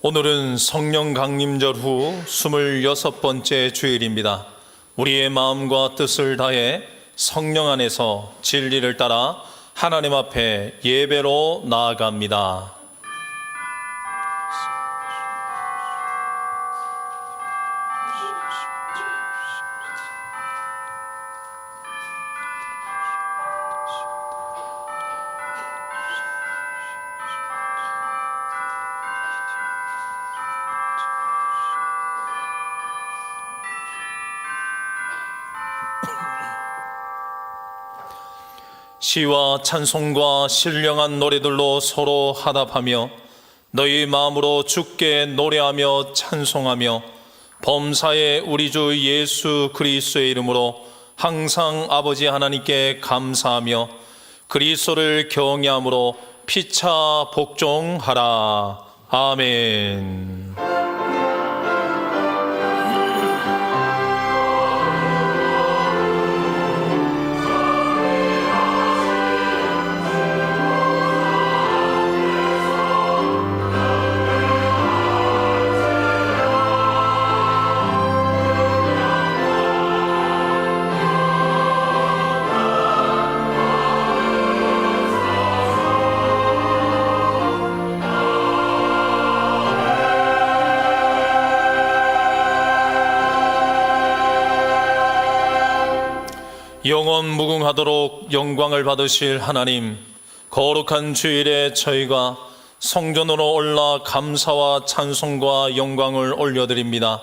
오늘은 성령 강림절 후 26번째 주일입니다. 우리의 마음과 뜻을 다해 성령 안에서 진리를 따라 하나님 앞에 예배로 나아갑니다. 시와 찬송과 신령한 노래들로 서로 화답하며 너희 마음으로 주께 노래하며 찬송하며 범사의 우리 주 예수 그리스도의 이름으로 항상 아버지 하나님께 감사하며 그리스도를 경외함으로 피차 복종하라. 아멘. 영원 무궁하도록 영광을 받으실 하나님, 거룩한 주일에 저희가 성전으로 올라 감사와 찬송과 영광을 올려드립니다.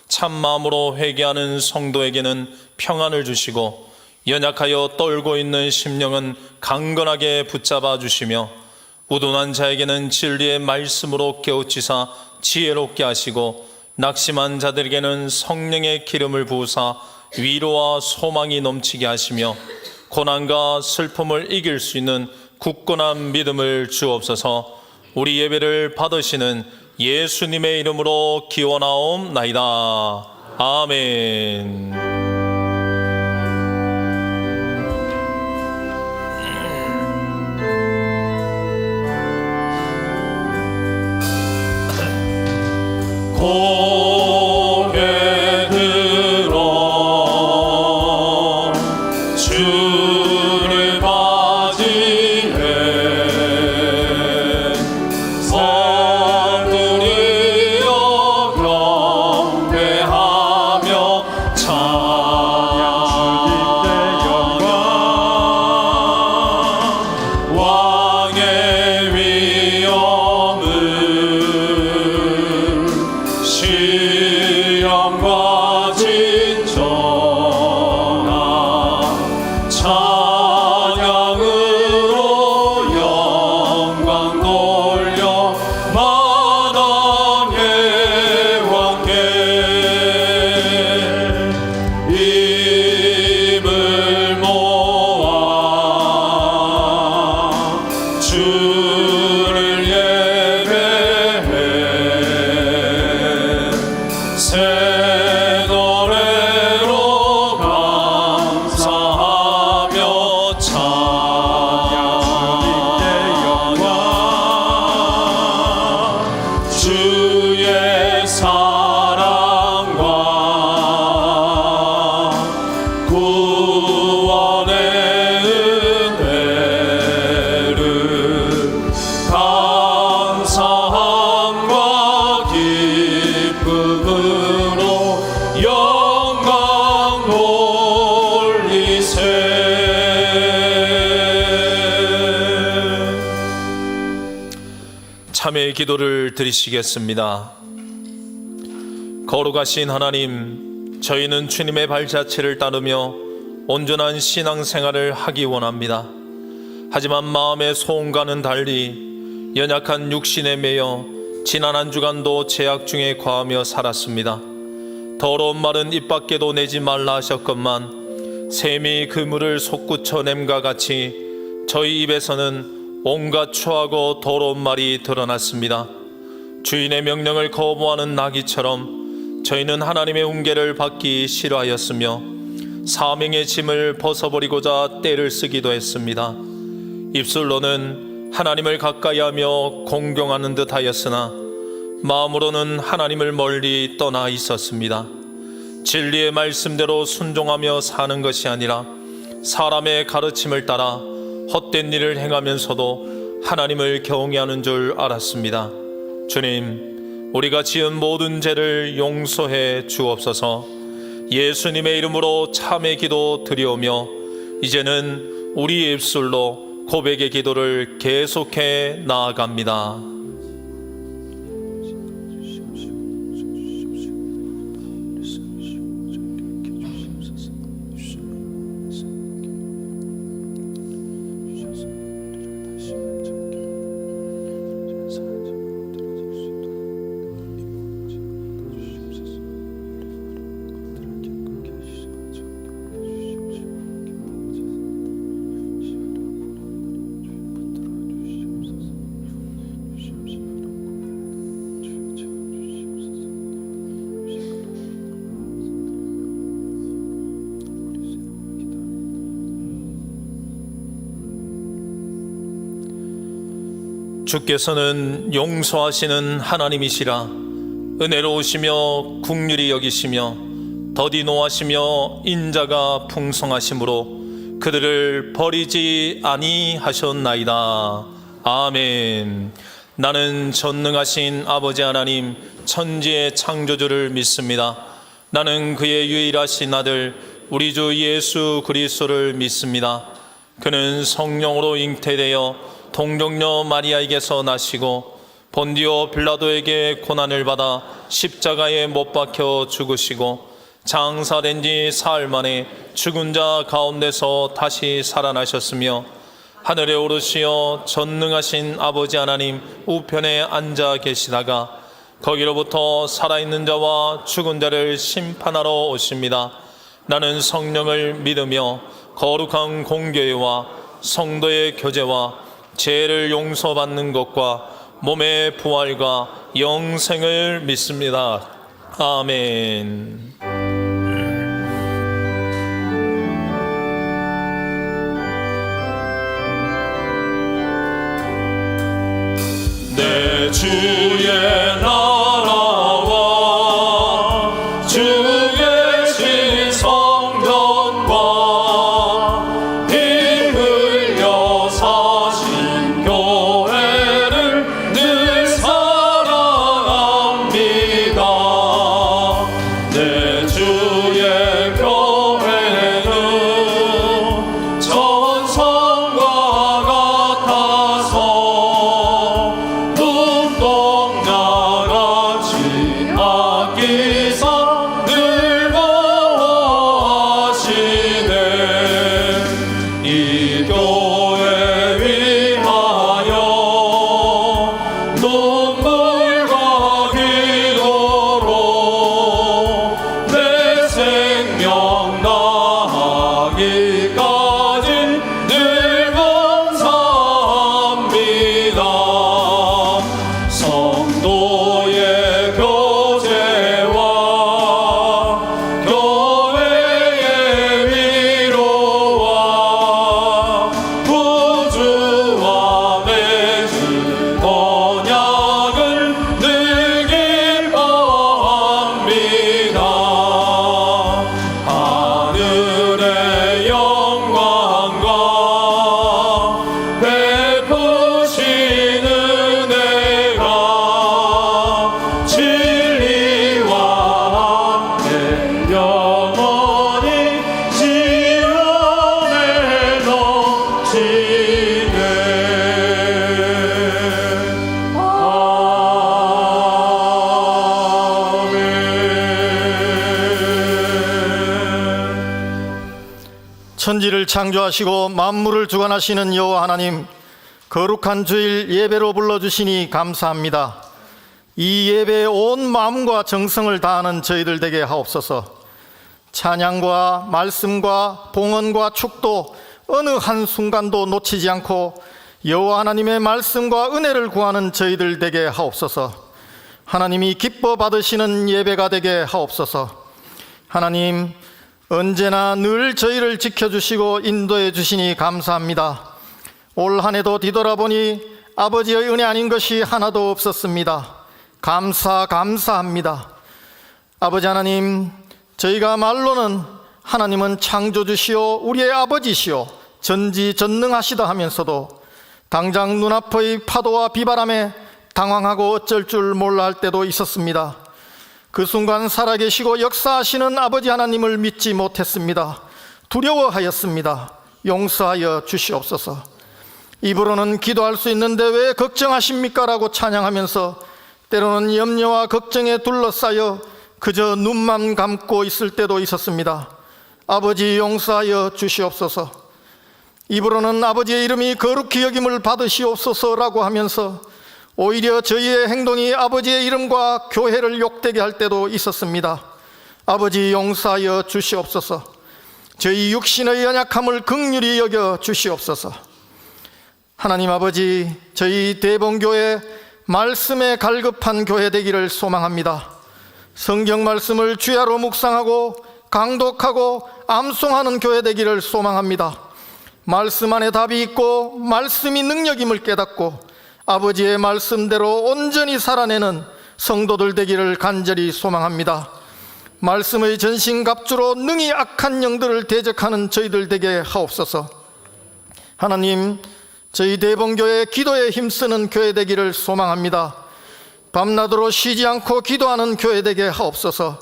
참 마음으로 회개하는 성도에게는 평안을 주시고 연약하여 떨고 있는 심령은 강건하게 붙잡아 주시며 우둔한 자에게는 진리의 말씀으로 깨우치사 지혜롭게 하시고 낙심한 자들에게는 성령의 기름을 부으사 위로와 소망이 넘치게 하시며 고난과 슬픔을 이길 수 있는 굳건한 믿음을 주옵소서. 우리 예배를 받으시는 예수님의 이름으로 기원하옵나이다. 아멘. 참회의 기도를 드리시겠습니다. 거룩하신 하나님, 저희는 주님의 발자취를 따르며 온전한 신앙생활을 하기 원합니다. 하지만 마음의 소원과는 달리 연약한 육신에 매여 지난 한 주간도 죄악 중에 과하며 살았습니다. 더러운 말은 입 밖에도 내지 말라 하셨건만 샘이 그물을 솟구쳐 냄과 같이 저희 입에서는 온갖 추하고 더러운 말이 드러났습니다. 주인의 명령을 거부하는 나귀처럼 저희는 하나님의 훈계를 받기 싫어하였으며 사명의 짐을 벗어버리고자 떼를 쓰기도 했습니다. 입술로는 하나님을 가까이하며 공경하는 듯 하였으나 마음으로는 하나님을 멀리 떠나 있었습니다. 진리의 말씀대로 순종하며 사는 것이 아니라 사람의 가르침을 따라 헛된 일을 행하면서도 하나님을 경외하는 줄 알았습니다. 주님, 우리가 지은 모든 죄를 용서해 주옵소서. 예수님의 이름으로 참회 기도 드리오며 이제는 우리 입술로 고백의 기도를 계속해 나아갑니다. 주께서는 용서하시는 하나님이시라. 은혜로우시며 긍휼히 여기시며 더디 노하시며 인자가 풍성하심으로 그들을 버리지 아니하셨나이다. 아멘. 나는 전능하신 아버지 하나님 천지의 창조주를 믿습니다. 나는 그의 유일하신 아들 우리 주 예수 그리스도를 믿습니다. 그는 성령으로 잉태되어 동정녀 마리아에게서 나시고 본디오 빌라도에게 고난을 받아 십자가에 못 박혀 죽으시고 장사된 지 사흘 만에 죽은 자 가운데서 다시 살아나셨으며 하늘에 오르시어 전능하신 아버지 하나님 우편에 앉아 계시다가 거기로부터 살아있는 자와 죽은 자를 심판하러 오십니다. 나는 성령을 믿으며 거룩한 공교회와 성도의 교제와 죄를 용서받는 것과 몸의 부활과 영생을 믿습니다. 아멘. 내 주의 나라와 주의 신 성전과 피 흘려 사신 교회를 늘 사랑합니다. 내 주의 교회는 천성과 같아서 눈동자같이 아끼사 늘 보호하시네. 이 교회 위하여 눈물과 기도로 내 생명 다하기까지 늘 감사합니다. 성도의 교제와 교회의 위로와 구주와 맺은 언약을 늘 기뻐합니다. 하늘의 영광과 베푸신 은혜가 진리와 함께 영원히 지연에 넘치네. 아멘. 천지를 창조하시고 만물을 주관하시는 여호와 하나님, 거룩한 주일 예배로 불러주시니 감사합니다. 이 예배에 온 마음과 정성을 다하는 저희들 되게 하옵소서. 찬양과 말씀과 봉헌과 축도 어느 한순간도 놓치지 않고 여호와 하나님의 말씀과 은혜를 구하는 저희들 되게 하옵소서. 하나님이 기뻐 받으시는 예배가 되게 하옵소서. 하나님, 언제나 늘 저희를 지켜주시고 인도해 주시니 감사합니다. 올 한 해도 뒤돌아보니 아버지의 은혜 아닌 것이 하나도 없었습니다. 감사합니다. 아버지 하나님, 저희가 말로는 하나님은 창조주시오 우리의 아버지시오 전지전능하시다 하면서도 당장 눈앞의 파도와 비바람에 당황하고 어쩔 줄 몰라 할 때도 있었습니다. 그 순간 살아계시고 역사하시는 아버지 하나님을 믿지 못했습니다. 두려워하였습니다. 용서하여 주시옵소서. 입으로는 기도할 수 있는데 왜 걱정하십니까? 라고 찬양하면서 때로는 염려와 걱정에 둘러싸여 그저 눈만 감고 있을 때도 있었습니다. 아버지 용서하여 주시옵소서. 입으로는 아버지의 이름이 거룩히 여김을 받으시옵소서라고 하면서 오히려 저희의 행동이 아버지의 이름과 교회를 욕되게 할 때도 있었습니다. 아버지 용서하여 주시옵소서. 저희 육신의 연약함을 긍휼히 여겨 주시옵소서. 하나님 아버지, 저희 대봉교회 말씀에 갈급한 교회 되기를 소망합니다. 성경 말씀을 주야로 묵상하고 강독하고 암송하는 교회 되기를 소망합니다. 말씀 안에 답이 있고 말씀이 능력임을 깨닫고 아버지의 말씀대로 온전히 살아내는 성도들 되기를 간절히 소망합니다. 말씀의 전신갑주로 능히 악한 영들을 대적하는 저희들 되게 하옵소서. 하나님, 저희 대봉교회 기도에 힘쓰는 교회 되기를 소망합니다. 밤낮으로 쉬지 않고 기도하는 교회 되게 하옵소서.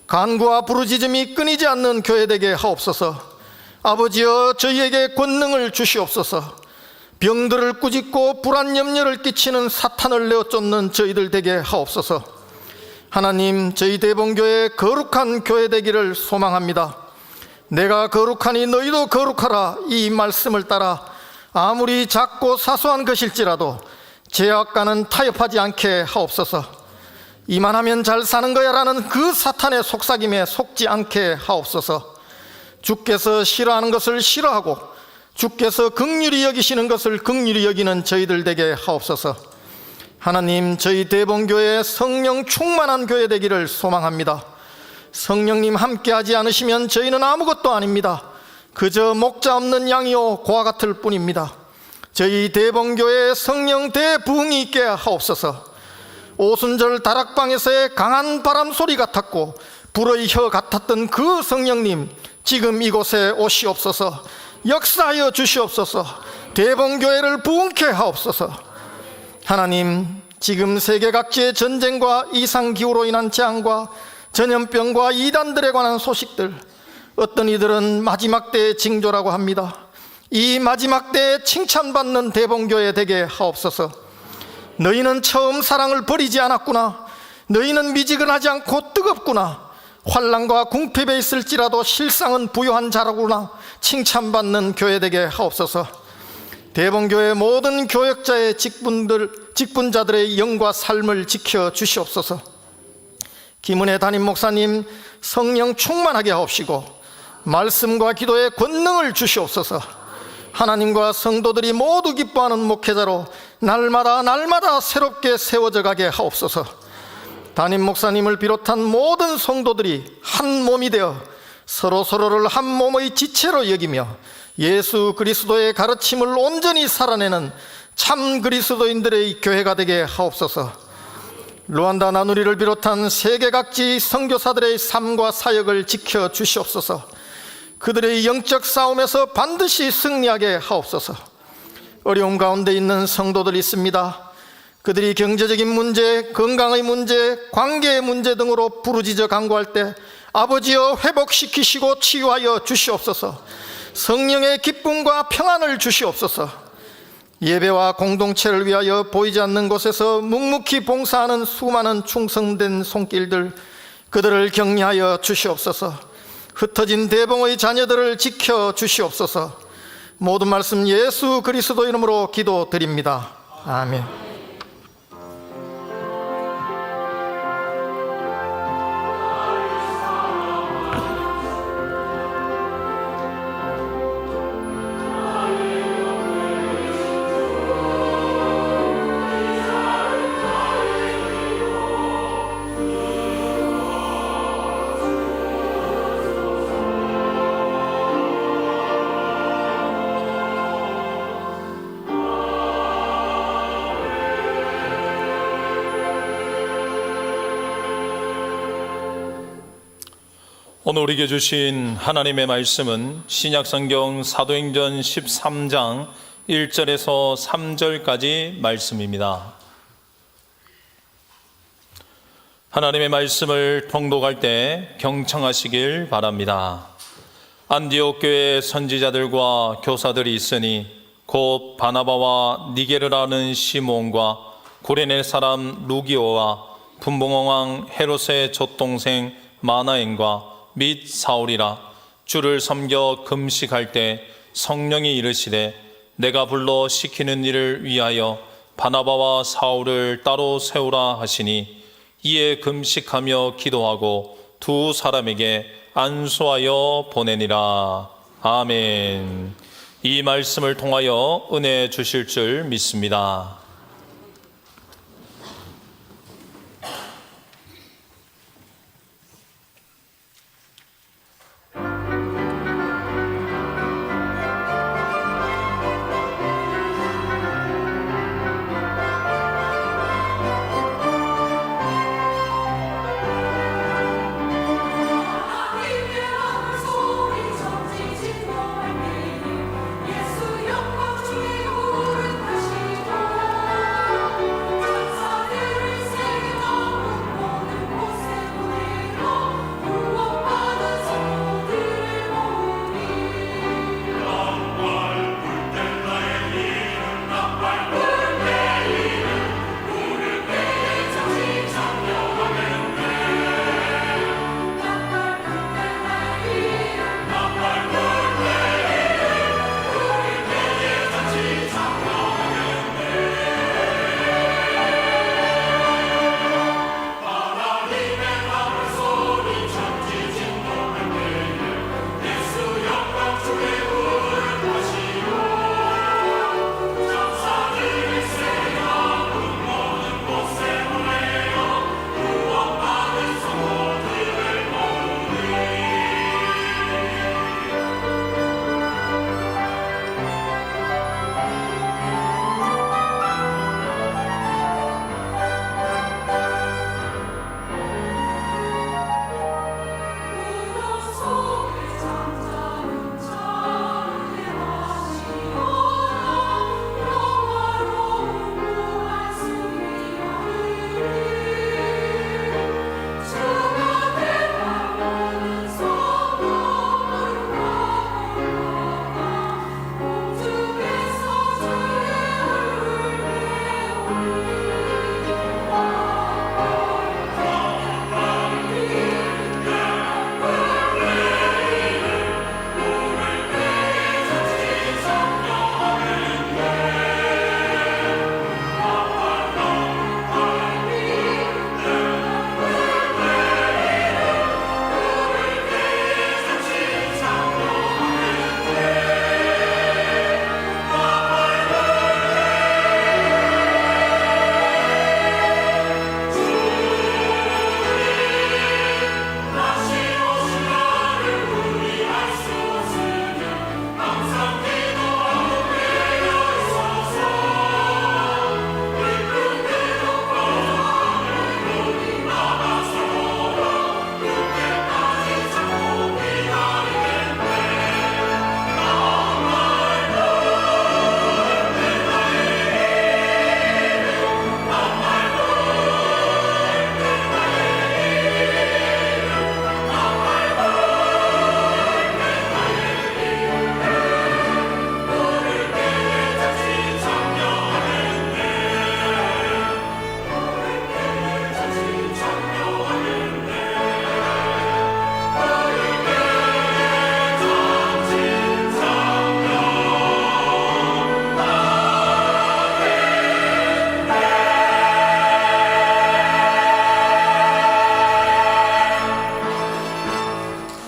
간구와 부르짖음이 끊이지 않는 교회 되게 하옵소서. 아버지여, 저희에게 권능을 주시옵소서. 병들을 꾸짖고 불안 염려를 끼치는 사탄을 내어 쫓는 저희들 되게 하옵소서. 하나님, 저희 대봉교회 거룩한 교회 되기를 소망합니다. 내가 거룩하니 너희도 거룩하라, 이 말씀을 따라 아무리 작고 사소한 것일지라도 죄악과는 타협하지 않게 하옵소서. 이만하면 잘 사는 거야 라는 그 사탄의 속삭임에 속지 않게 하옵소서. 주께서 싫어하는 것을 싫어하고 주께서 긍휼히 여기시는 것을 긍휼히 여기는 저희들 되게 하옵소서. 하나님, 저희 대봉교회 성령 충만한 교회 되기를 소망합니다. 성령님 함께하지 않으시면 저희는 아무것도 아닙니다. 그저 목자 없는 양이요 고와 같을 뿐입니다. 저희 대봉교회에 성령 대부흥이 있게 하옵소서. 오순절 다락방에서의 강한 바람 소리 같았고 불의 혀 같았던 그 성령님, 지금 이곳에 오시옵소서. 역사하여 주시옵소서. 대봉교회를 부흥케 하옵소서. 하나님, 지금 세계 각지의 전쟁과 이상기후로 인한 재앙과 전염병과 이단들에 관한 소식들, 어떤 이들은 마지막 때의 징조라고 합니다. 이 마지막 때에 칭찬받는 대봉교회 되게 하옵소서. 너희는 처음 사랑을 버리지 않았구나. 너희는 미지근하지 않고 뜨겁구나. 환난과 궁핍에 있을지라도 실상은 부요한 자라구나. 칭찬받는 교회 되게 하옵소서. 대봉교회 모든 교역자의 직분자들의 영과 삶을 지켜 주시옵소서. 김은혜 담임 목사님 성령 충만하게 하옵시고 말씀과 기도에 권능을 주시옵소서. 하나님과 성도들이 모두 기뻐하는 목회자로 날마다 새롭게 세워져 가게 하옵소서. 담임 목사님을 비롯한 모든 성도들이 한 몸이 되어 서로를 한 몸의 지체로 여기며 예수 그리스도의 가르침을 온전히 살아내는 참 그리스도인들의 교회가 되게 하옵소서. 루안다 나누리를 비롯한 세계 각지 선교사들의 삶과 사역을 지켜 주시옵소서. 그들의 영적 싸움에서 반드시 승리하게 하옵소서. 어려움 가운데 있는 성도들이 있습니다. 그들이 경제적인 문제, 건강의 문제, 관계의 문제 등으로 부르짖어 간구할 때 아버지여 회복시키시고 치유하여 주시옵소서. 성령의 기쁨과 평안을 주시옵소서. 예배와 공동체를 위하여 보이지 않는 곳에서 묵묵히 봉사하는 수많은 충성된 손길들, 그들을 격려하여 주시옵소서. 흩어진 대봉의 자녀들을 지켜 주시옵소서. 모든 말씀 예수 그리스도 이름으로 기도드립니다. 아멘. 오늘 우리에게 주신 하나님의 말씀은 신약성경 사도행전 13장 1절에서 3절까지 말씀입니다. 하나님의 말씀을 통독할 때 경청하시길 바랍니다. 안디옥 교회에 선지자들과 교사들이 있으니 곧 바나바와 니게르라는 시몬과 구레네 사람 루기오와 분봉왕 헤롯의 젖동생 마나엔과 및 사울이라. 주를 섬겨 금식할 때 성령이 이르시되 내가 불러 시키는 일을 위하여 바나바와 사울을 따로 세우라 하시니, 이에 금식하며 기도하고 두 사람에게 안수하여 보내니라. 아멘. 이 말씀을 통하여 은혜 주실 줄 믿습니다.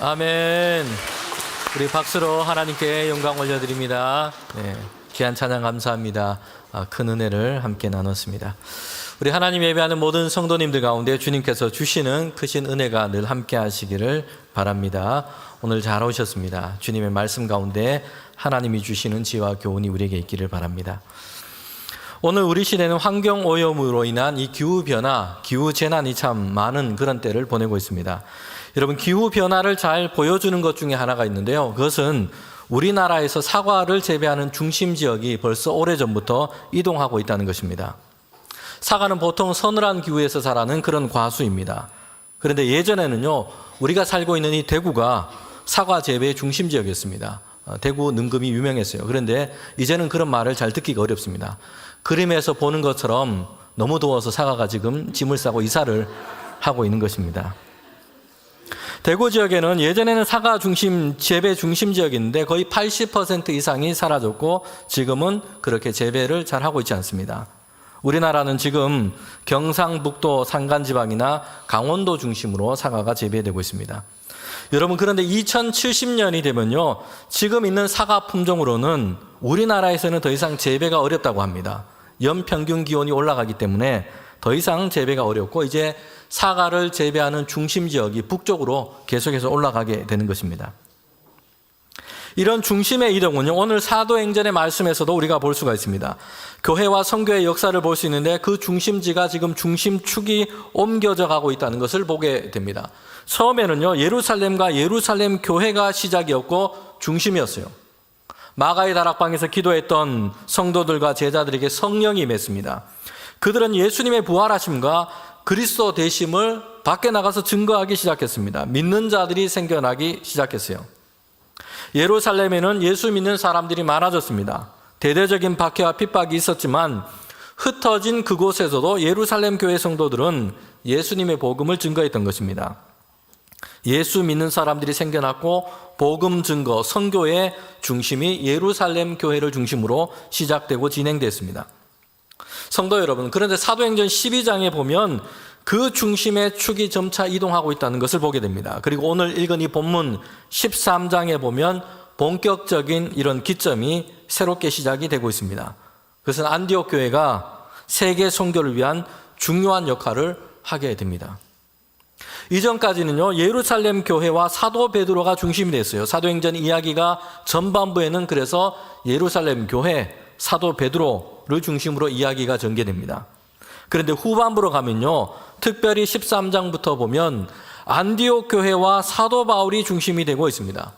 아멘. 우리 박수로 하나님께 영광 올려드립니다. 네, 귀한 찬양 감사합니다. 큰 은혜를 함께 나눴습니다. 우리 하나님 예배하는 모든 성도님들 가운데 주님께서 주시는 크신 은혜가 늘 함께 하시기를 바랍니다. 오늘 잘 오셨습니다. 주님의 말씀 가운데 하나님이 주시는 지혜와 교훈이 우리에게 있기를 바랍니다. 오늘 우리 시대는 환경 오염으로 인한 이 기후 변화, 기후 재난이 참 많은 그런 때를 보내고 있습니다. 여러분, 기후 변화를 잘 보여주는 것 중에 하나가 있는데요. 그것은 우리나라에서 사과를 재배하는 중심 지역이 벌써 오래전부터 이동하고 있다는 것입니다. 사과는 보통 서늘한 기후에서 자라는 그런 과수입니다. 그런데 예전에는요, 우리가 살고 있는 이 대구가 사과 재배의 중심 지역이었습니다. 대구 능금이 유명했어요. 그런데 이제는 그런 말을 잘 듣기가 어렵습니다. 그림에서 보는 것처럼 너무 더워서 사과가 지금 짐을 싸고 이사를 하고 있는 것입니다. 대구 지역에는 예전에는 사과 중심, 재배 중심 지역인데 거의 80% 이상이 사라졌고 지금은 그렇게 재배를 잘 하고 있지 않습니다. 우리나라는 지금 경상북도 산간지방이나 강원도 중심으로 사과가 재배되고 있습니다. 여러분, 그런데 2070년이 되면요, 지금 있는 사과 품종으로는 우리나라에서는 더 이상 재배가 어렵다고 합니다. 연평균 기온이 올라가기 때문에 더 이상 재배가 어렵고 이제 사과를 재배하는 중심 지역이 북쪽으로 계속해서 올라가게 되는 것입니다. 이런 중심의 이동은요, 오늘 사도행전의 말씀에서도 우리가 볼 수가 있습니다. 교회와 선교의 역사를 볼 수 있는데 그 중심지가 지금 중심축이 옮겨져 가고 있다는 것을 보게 됩니다. 처음에는요, 예루살렘과 예루살렘 교회가 시작이었고 중심이었어요. 마가의 다락방에서 기도했던 성도들과 제자들에게 성령이 임했습니다. 그들은 예수님의 부활하심과 그리스도 되심을 밖에 나가서 증거하기 시작했습니다. 믿는 자들이 생겨나기 시작했어요. 예루살렘에는 예수 믿는 사람들이 많아졌습니다. 대대적인 박해와 핍박이 있었지만 흩어진 그곳에서도 예루살렘 교회 성도들은 예수님의 복음을 증거했던 것입니다. 예수 믿는 사람들이 생겨났고 복음 증거, 선교의 중심이 예루살렘 교회를 중심으로 시작되고 진행됐습니다. 성도 여러분, 그런데 사도행전 12장에 보면 그 중심의 축이 점차 이동하고 있다는 것을 보게 됩니다. 그리고 오늘 읽은 이 본문 13장에 보면 본격적인 이런 기점이 새롭게 시작이 되고 있습니다. 그것은 안디옥 교회가 세계 선교를 위한 중요한 역할을 하게 됩니다. 이전까지는요, 예루살렘 교회와 사도 베드로가 중심이 됐어요. 사도행전 이야기가 전반부에는 그래서 예루살렘 교회, 사도 베드로를 중심으로 이야기가 전개됩니다. 그런데 후반부로 가면요, 특별히 13장부터 보면 안디옥 교회와 사도 바울이 중심이 되고 있습니다.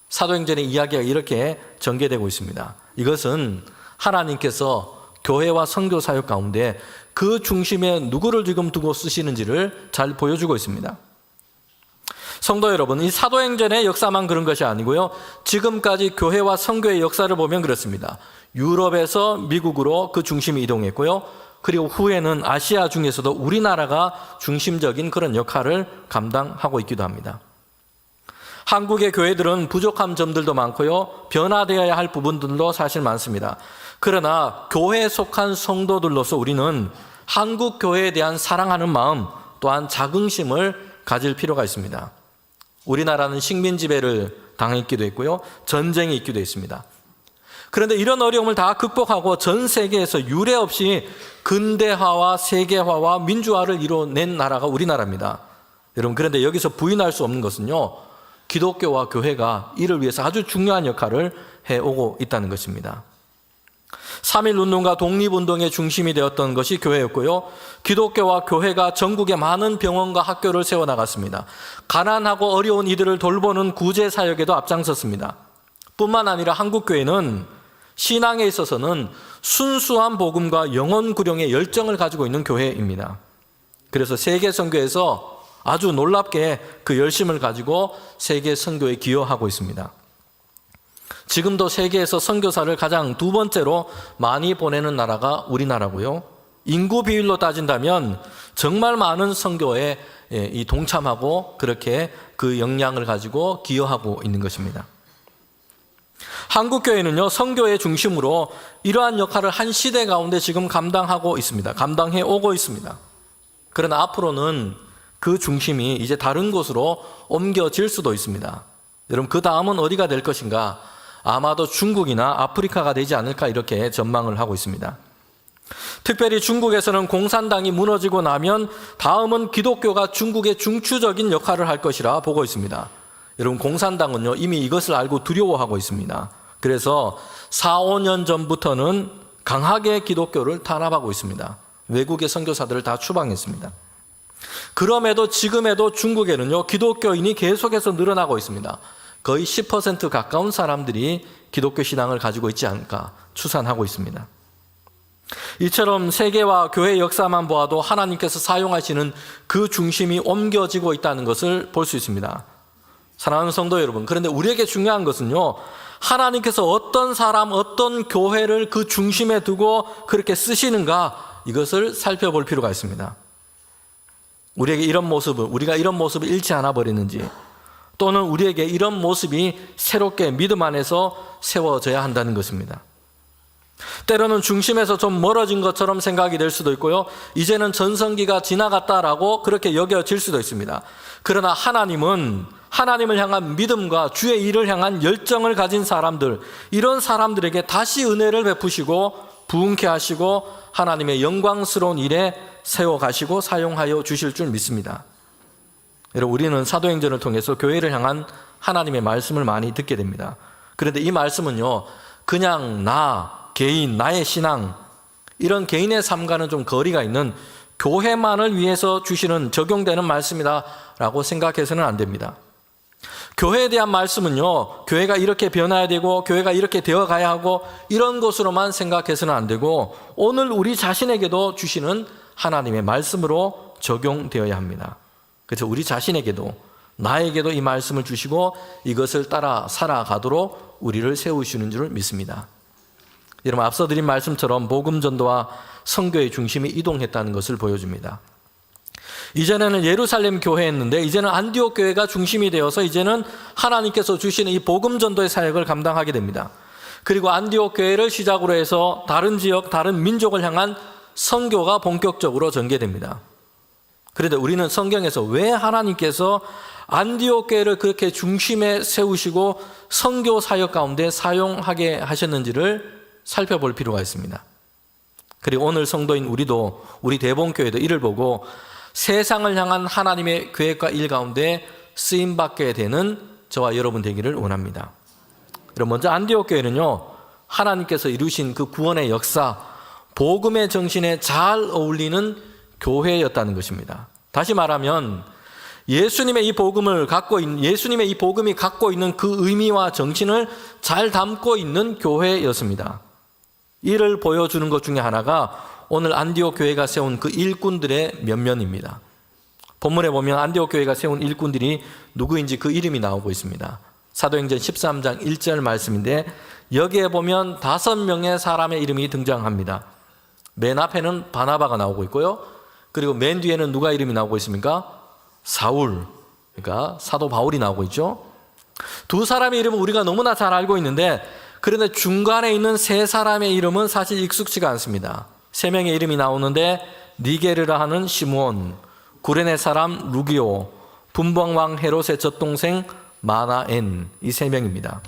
사도행전의 이야기가 이렇게 전개되고 있습니다. 이것은 하나님께서 교회와 선교 사역 가운데 그 중심에 누구를 지금 두고 쓰시는지를 잘 보여주고 있습니다. 성도 여러분, 이 사도행전의 역사만 그런 것이 아니고요, 지금까지 교회와 선교의 역사를 보면 그렇습니다. 유럽에서 미국으로 그 중심이 이동했고요, 그리고 후에는 아시아 중에서도 우리나라가 중심적인 그런 역할을 감당하고 있기도 합니다. 한국의 교회들은 부족한 점들도 많고요, 변화되어야 할 부분들도 사실 많습니다. 그러나 교회에 속한 성도들로서 우리는 한국 교회에 대한 사랑하는 마음 또한 자긍심을 가질 필요가 있습니다. 우리나라는 식민 지배를 당했기도 했고요, 전쟁이 있기도 했습니다. 그런데 이런 어려움을 다 극복하고 전 세계에서 유례 없이 근대화와 세계화와 민주화를 이뤄낸 나라가 우리나라입니다. 여러분, 그런데 여기서 부인할 수 없는 것은요, 기독교와 교회가 이를 위해서 아주 중요한 역할을 해오고 있다는 것입니다. 3.1운동과 독립운동의 중심이 되었던 것이 교회였고요, 기독교와 교회가 전국에 많은 병원과 학교를 세워나갔습니다. 가난하고 어려운 이들을 돌보는 구제사역에도 앞장섰습니다. 뿐만 아니라 한국교회는 신앙에 있어서는 순수한 복음과 영혼 구령의 열정을 가지고 있는 교회입니다. 그래서 세계 선교에서 아주 놀랍게 그 열심을 가지고 세계 선교에 기여하고 있습니다. 지금도 세계에서 선교사를 가장 두 번째로 많이 보내는 나라가 우리나라고요, 인구 비율로 따진다면 정말 많은 선교에 동참하고 그렇게 그 역량을 가지고 기여하고 있는 것입니다. 한국교회는요, 선교의 중심으로 이러한 역할을 한 시대 가운데 지금 감당하고 있습니다. 감당해 오고 있습니다. 그러나 앞으로는 그 중심이 이제 다른 곳으로 옮겨질 수도 있습니다. 여러분, 그 다음은 어디가 될 것인가? 아마도 중국이나 아프리카가 되지 않을까, 이렇게 전망을 하고 있습니다. 특별히 중국에서는 공산당이 무너지고 나면 다음은 기독교가 중국의 중추적인 역할을 할 것이라 보고 있습니다. 여러분, 공산당은요, 이미 이것을 알고 두려워하고 있습니다. 그래서 4, 5년 전부터는 강하게 기독교를 탄압하고 있습니다. 외국의 선교사들을 다 추방했습니다. 그럼에도 지금에도 중국에는요, 기독교인이 계속해서 늘어나고 있습니다. 거의 10% 가까운 사람들이 기독교 신앙을 가지고 있지 않을까 추산하고 있습니다. 이처럼 세계와 교회 역사만 보아도 하나님께서 사용하시는 그 중심이 옮겨지고 있다는 것을 볼 수 있습니다. 사랑하는 성도 여러분, 그런데 우리에게 중요한 것은요, 하나님께서 어떤 사람, 어떤 교회를 그 중심에 두고 그렇게 쓰시는가, 이것을 살펴볼 필요가 있습니다. 우리에게 이런 모습을, 우리가 이런 모습을 잃지 않아 버리는지, 또는 우리에게 이런 모습이 새롭게 믿음 안에서 세워져야 한다는 것입니다. 때로는 중심에서 좀 멀어진 것처럼 생각이 될 수도 있고요, 이제는 전성기가 지나갔다라고 그렇게 여겨질 수도 있습니다. 그러나 하나님은 하나님을 향한 믿음과 주의 일을 향한 열정을 가진 사람들, 이런 사람들에게 다시 은혜를 베푸시고 부흥케 하시고 하나님의 영광스러운 일에 세워가시고 사용하여 주실 줄 믿습니다. 여러분, 우리는 사도행전을 통해서 교회를 향한 하나님의 말씀을 많이 듣게 됩니다. 그런데 이 말씀은요, 그냥 개인, 나의 신앙, 이런 개인의 삶과는 좀 거리가 있는 교회만을 위해서 주시는 적용되는 말씀이다라고 생각해서는 안 됩니다. 교회에 대한 말씀은요, 교회가 이렇게 변화해야 되고 교회가 이렇게 되어가야 하고 이런 것으로만 생각해서는 안 되고 오늘 우리 자신에게도 주시는 하나님의 말씀으로 적용되어야 합니다. 그래서 우리 자신에게도, 나에게도 이 말씀을 주시고 이것을 따라 살아가도록 우리를 세우시는 줄 믿습니다. 여러분, 앞서 드린 말씀처럼 복음 전도와 선교의 중심이 이동했다는 것을 보여줍니다. 이전에는 예루살렘 교회였는데 이제는 안디옥 교회가 중심이 되어서 이제는 하나님께서 주시는 이 복음 전도의 사역을 감당하게 됩니다. 그리고 안디옥 교회를 시작으로 해서 다른 지역, 다른 민족을 향한 선교가 본격적으로 전개됩니다. 그런데 우리는 성경에서 왜 하나님께서 안디옥 교회를 그렇게 중심에 세우시고 선교 사역 가운데 사용하게 하셨는지를 살펴볼 필요가 있습니다. 그리고 오늘 성도인 우리도, 우리 대본교회도 이를 보고 세상을 향한 하나님의 계획과 일 가운데 쓰임받게 되는 저와 여러분 되기를 원합니다. 그럼 먼저 안디옥 교회는요, 하나님께서 이루신 그 구원의 역사, 복음의 정신에 잘 어울리는 교회였다는 것입니다. 다시 말하면 예수님의 이 복음이 갖고 있는 그 의미와 정신을 잘 담고 있는 교회였습니다. 이를 보여주는 것 중에 하나가 오늘 안디옥 교회가 세운 그 일꾼들의 면면입니다. 본문에 보면 안디옥 교회가 세운 일꾼들이 누구인지 그 이름이 나오고 있습니다. 사도행전 13장 1절 말씀인데 여기에 보면 5명의 사람의 이름이 등장합니다. 맨 앞에는 바나바가 나오고 있고요, 그리고 맨 뒤에는 누가 이름이 나오고 있습니까? 사울, 그러니까 사도 바울이 나오고 있죠. 두 사람의 이름은 우리가 너무나 잘 알고 있는데 그런데 중간에 있는 세 사람의 이름은 사실 익숙치가 않습니다. 3명의 이름이 나오는데 니게르라 하는 시므온, 구레네 사람 루기오, 분봉왕 헤롯의 젖동생 마나엔, 이 3명입니다.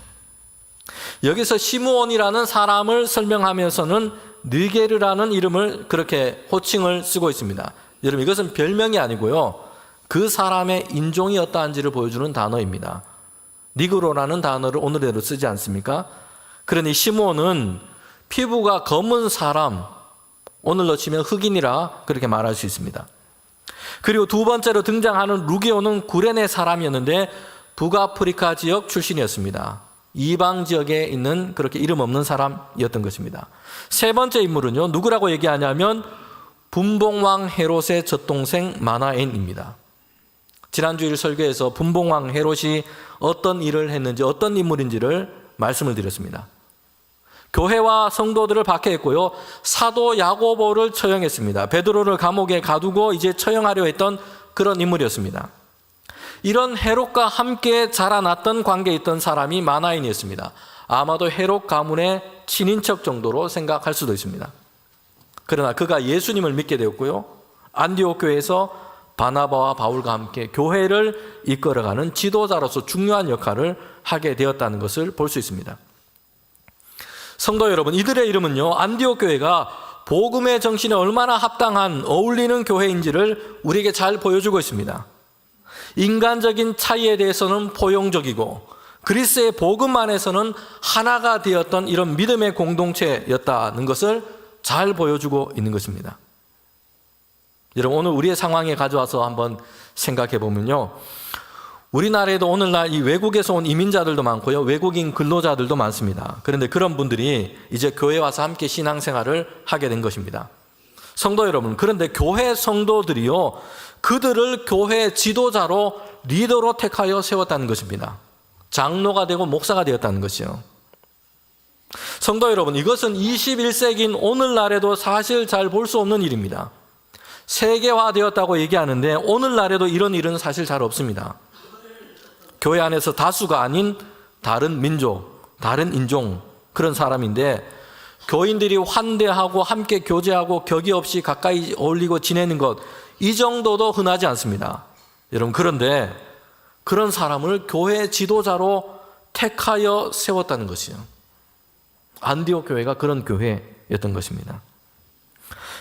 여기서 시므온이라는 사람을 설명하면서는 니게르라는 이름을 그렇게 호칭을 쓰고 있습니다. 여러분, 이것은 별명이 아니고요, 그 사람의 인종이 어떠한지를 보여주는 단어입니다. 니그로라는 단어를 오늘대로 쓰지 않습니까? 그러니 시므온은 피부가 검은 사람, 오늘로 치면 흑인이라 그렇게 말할 수 있습니다. 그리고 두 번째로 등장하는 루기오는 구레네 사람이었는데 북아프리카 지역 출신이었습니다. 이방 지역에 있는 그렇게 이름 없는 사람이었던 것입니다. 세 번째 인물은요, 누구라고 얘기하냐면 분봉왕 헤롯의 젖동생 마나엔입니다. 지난주일 설교에서 분봉왕 헤롯이 어떤 일을 했는지, 어떤 인물인지를 말씀을 드렸습니다. 교회와 성도들을 박해했고요, 사도 야고보를 처형했습니다. 베드로를 감옥에 가두고 이제 처형하려 했던 그런 인물이었습니다. 이런 헤롯과 함께 자라났던 관계에 있던 사람이 마나엔이었습니다. 아마도 헤롯 가문의 친인척 정도로 생각할 수도 있습니다. 그러나 그가 예수님을 믿게 되었고요, 안디옥 교회에서 바나바와 바울과 함께 교회를 이끌어가는 지도자로서 중요한 역할을 하게 되었다는 것을 볼 수 있습니다. 성도 여러분, 이들의 이름은요, 안디옥 교회가 복음의 정신에 얼마나 합당한, 어울리는 교회인지를 우리에게 잘 보여주고 있습니다. 인간적인 차이에 대해서는 포용적이고 그리스의 복음 안에서는 하나가 되었던 이런 믿음의 공동체였다는 것을 잘 보여주고 있는 것입니다. 여러분, 오늘 우리의 상황에 가져와서 한번 생각해 보면요, 우리나라에도 오늘날 이 외국에서 온 이민자들도 많고요, 외국인 근로자들도 많습니다. 그런데 그런 분들이 이제 교회 와서 함께 신앙생활을 하게 된 것입니다. 성도 여러분, 그런데 교회 성도들이요, 그들을 교회 지도자로, 리더로 택하여 세웠다는 것입니다. 장로가 되고 목사가 되었다는 것이요. 성도 여러분, 이것은 21세기인 오늘날에도 사실 잘 볼 수 없는 일입니다. 세계화되었다고 얘기하는데 오늘날에도 이런 일은 사실 잘 없습니다. 교회 안에서 다수가 아닌 다른 민족, 다른 인종, 그런 사람인데 교인들이 환대하고 함께 교제하고 격이 없이 가까이 어울리고 지내는 것, 이 정도도 흔하지 않습니다. 여러분, 그런데 그런 사람을 교회 지도자로 택하여 세웠다는 것이요. 안디옥 교회가 그런 교회였던 것입니다.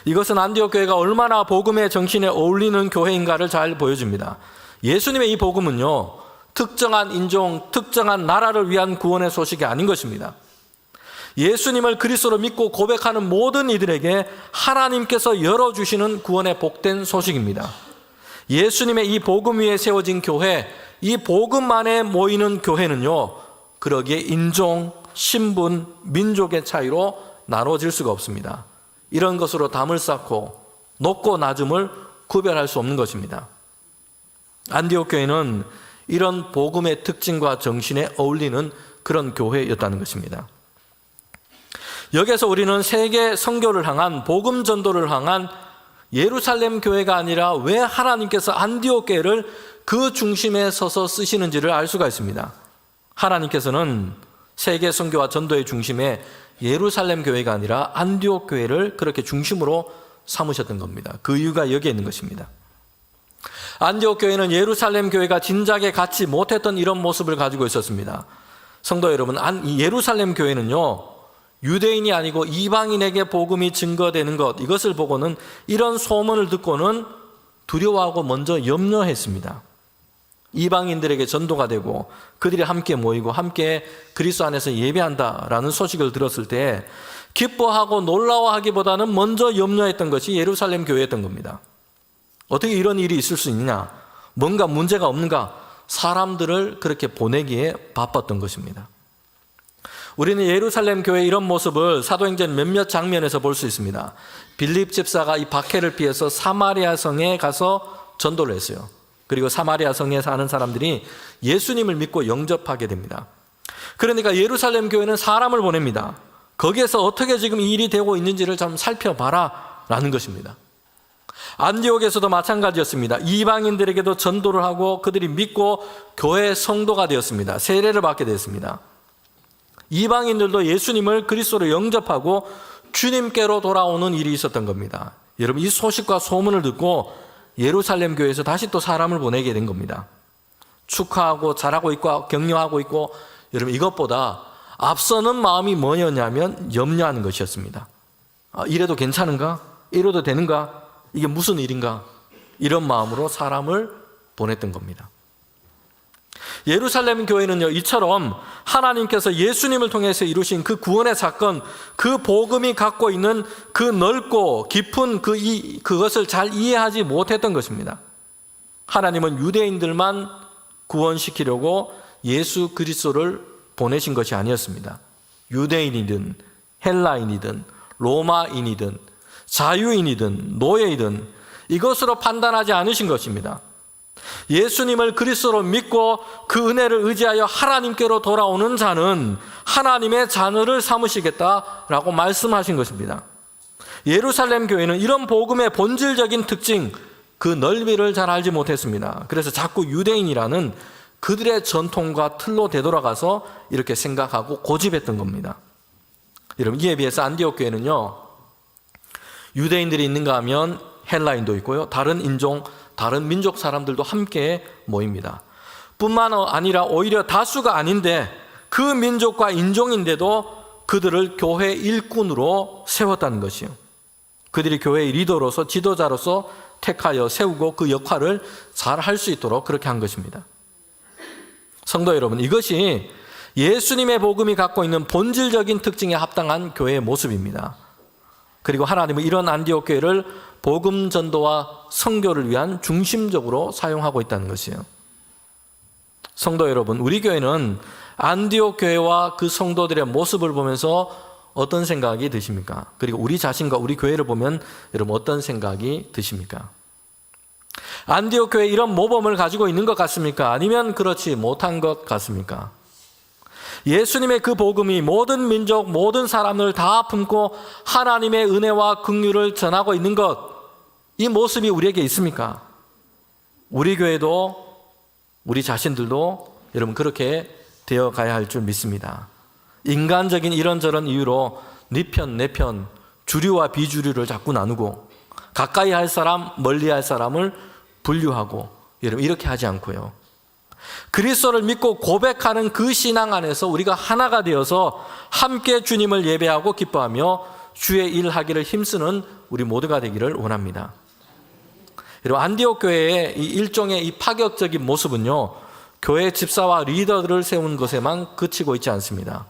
이것은 안디옥 교회가 얼마나 복음의 정신에 어울리는 교회인가를 잘 보여줍니다. 예수님의 이 복음은요, 특정한 인종, 특정한 나라를 위한 구원의 소식이 아닌 것입니다. 예수님을 그리스도로 믿고 고백하는 모든 이들에게 하나님께서 열어주시는 구원의 복된 소식입니다. 예수님의 이 복음 위에 세워진 교회, 이 복음만에 모이는 교회는요, 그러기에 인종, 신분, 민족의 차이로 나눠질 수가 없습니다. 이런 것으로 담을 쌓고 높고 낮음을 구별할 수 없는 것입니다. 안디옥 교회는 이런 복음의 특징과 정신에 어울리는 그런 교회였다는 것입니다. 여기서 우리는 세계 선교를 향한, 복음 전도를 향한 예루살렘 교회가 아니라 왜 하나님께서 안디옥 교회를 그 중심에 서서 쓰시는지를 알 수가 있습니다. 하나님께서는 세계 선교와 전도의 중심에 예루살렘 교회가 아니라 안디옥 교회를 그렇게 중심으로 삼으셨던 겁니다. 그 이유가 여기에 있는 것입니다. 안디옥 교회는 예루살렘 교회가 진작에 갖지 못했던 이런 모습을 가지고 있었습니다. 성도 여러분, 이 예루살렘 교회는요, 유대인이 아니고 이방인에게 복음이 증거되는 것, 이것을 보고는, 이런 소문을 듣고는 두려워하고 먼저 염려했습니다. 이방인들에게 전도가 되고 그들이 함께 모이고 함께 그리스도 안에서 예배한다라는 소식을 들었을 때 기뻐하고 놀라워하기보다는 먼저 염려했던 것이 예루살렘 교회였던 겁니다. 어떻게 이런 일이 있을 수 있느냐? 뭔가 문제가 없는가? 사람들을 그렇게 보내기에 바빴던 것입니다. 우리는 예루살렘 교회의 이런 모습을 사도행전 몇몇 장면에서 볼 수 있습니다. 빌립 집사가 이 박해를 피해서 사마리아 성에 가서 전도를 했어요. 그리고 사마리아 성에 사는 사람들이 예수님을 믿고 영접하게 됩니다. 그러니까 예루살렘 교회는 사람을 보냅니다. 거기에서 어떻게 지금 이 일이 되고 있는지를 좀 살펴봐라 라는 것입니다. 안디옥에서도 마찬가지였습니다. 이방인들에게도 전도를 하고 그들이 믿고 교회 성도가 되었습니다. 세례를 받게 되었습니다. 이방인들도 예수님을 그리스도로 영접하고 주님께로 돌아오는 일이 있었던 겁니다. 여러분, 이 소식과 소문을 듣고 예루살렘 교회에서 다시 또 사람을 보내게 된 겁니다. 축하하고 잘하고 있고 격려하고 있고, 여러분, 이것보다 앞서는 마음이 뭐였냐면 염려하는 것이었습니다. 이래도 괜찮은가? 이래도 되는가? 이게 무슨 일인가? 이런 마음으로 사람을 보냈던 겁니다. 예루살렘 교회는요, 이처럼 하나님께서 예수님을 통해서 이루신 그 구원의 사건, 그 복음이 갖고 있는 그 넓고 깊은 그것을 잘 이해하지 못했던 것입니다. 하나님은 유대인들만 구원시키려고 예수 그리스도를 보내신 것이 아니었습니다. 유대인이든 헬라인이든 로마인이든 자유인이든 노예이든 이것으로 판단하지 않으신 것입니다. 예수님을 그리스도로 믿고 그 은혜를 의지하여 하나님께로 돌아오는 자는 하나님의 자녀를 삼으시겠다라고 말씀하신 것입니다. 예루살렘 교회는 이런 복음의 본질적인 특징, 그 넓이를 잘 알지 못했습니다. 그래서 자꾸 유대인이라는 그들의 전통과 틀로 되돌아가서 이렇게 생각하고 고집했던 겁니다. 여러분, 이에 비해서 안디옥 교회는요, 유대인들이 있는가 하면 헬라인도 있고요, 다른 인종, 다른 민족 사람들도 함께 모입니다. 뿐만 아니라 오히려 다수가 아닌데 그 민족과 인종인데도 그들을 교회 일꾼으로 세웠다는 것이요. 그들이 교회의 리더로서, 지도자로서 택하여 세우고 그 역할을 잘 할 수 있도록 그렇게 한 것입니다. 성도 여러분, 이것이 예수님의 복음이 갖고 있는 본질적인 특징에 합당한 교회의 모습입니다. 그리고 하나님은 이런 안디옥 교회를 복음 전도와 선교를 위한 중심적으로 사용하고 있다는 것이에요. 성도 여러분, 우리 교회는 안디옥 교회와 그 성도들의 모습을 보면서 어떤 생각이 드십니까? 그리고 우리 자신과 우리 교회를 보면 여러분 어떤 생각이 드십니까? 안디옥 교회 이런 모범을 가지고 있는 것 같습니까? 아니면 그렇지 못한 것 같습니까? 예수님의 그 복음이 모든 민족, 모든 사람을 다 품고 하나님의 은혜와 긍휼을 전하고 있는 것, 이 모습이 우리에게 있습니까? 우리 교회도 우리 자신들도 여러분 그렇게 되어 가야 할 줄 믿습니다. 인간적인 이런저런 이유로 네 편, 내 편, 주류와 비주류를 자꾸 나누고 가까이 할 사람, 멀리 할 사람을 분류하고 여러분 이렇게 하지 않고요. 그리스도를 믿고 고백하는 그 신앙 안에서 우리가 하나가 되어서 함께 주님을 예배하고 기뻐하며 주의 일하기를 힘쓰는 우리 모두가 되기를 원합니다. 여러분 안디옥 교회의 이 일종의 이 파격적인 모습은요, 교회 집사와 리더들을 세운 것에만 그치고 있지 않습니다.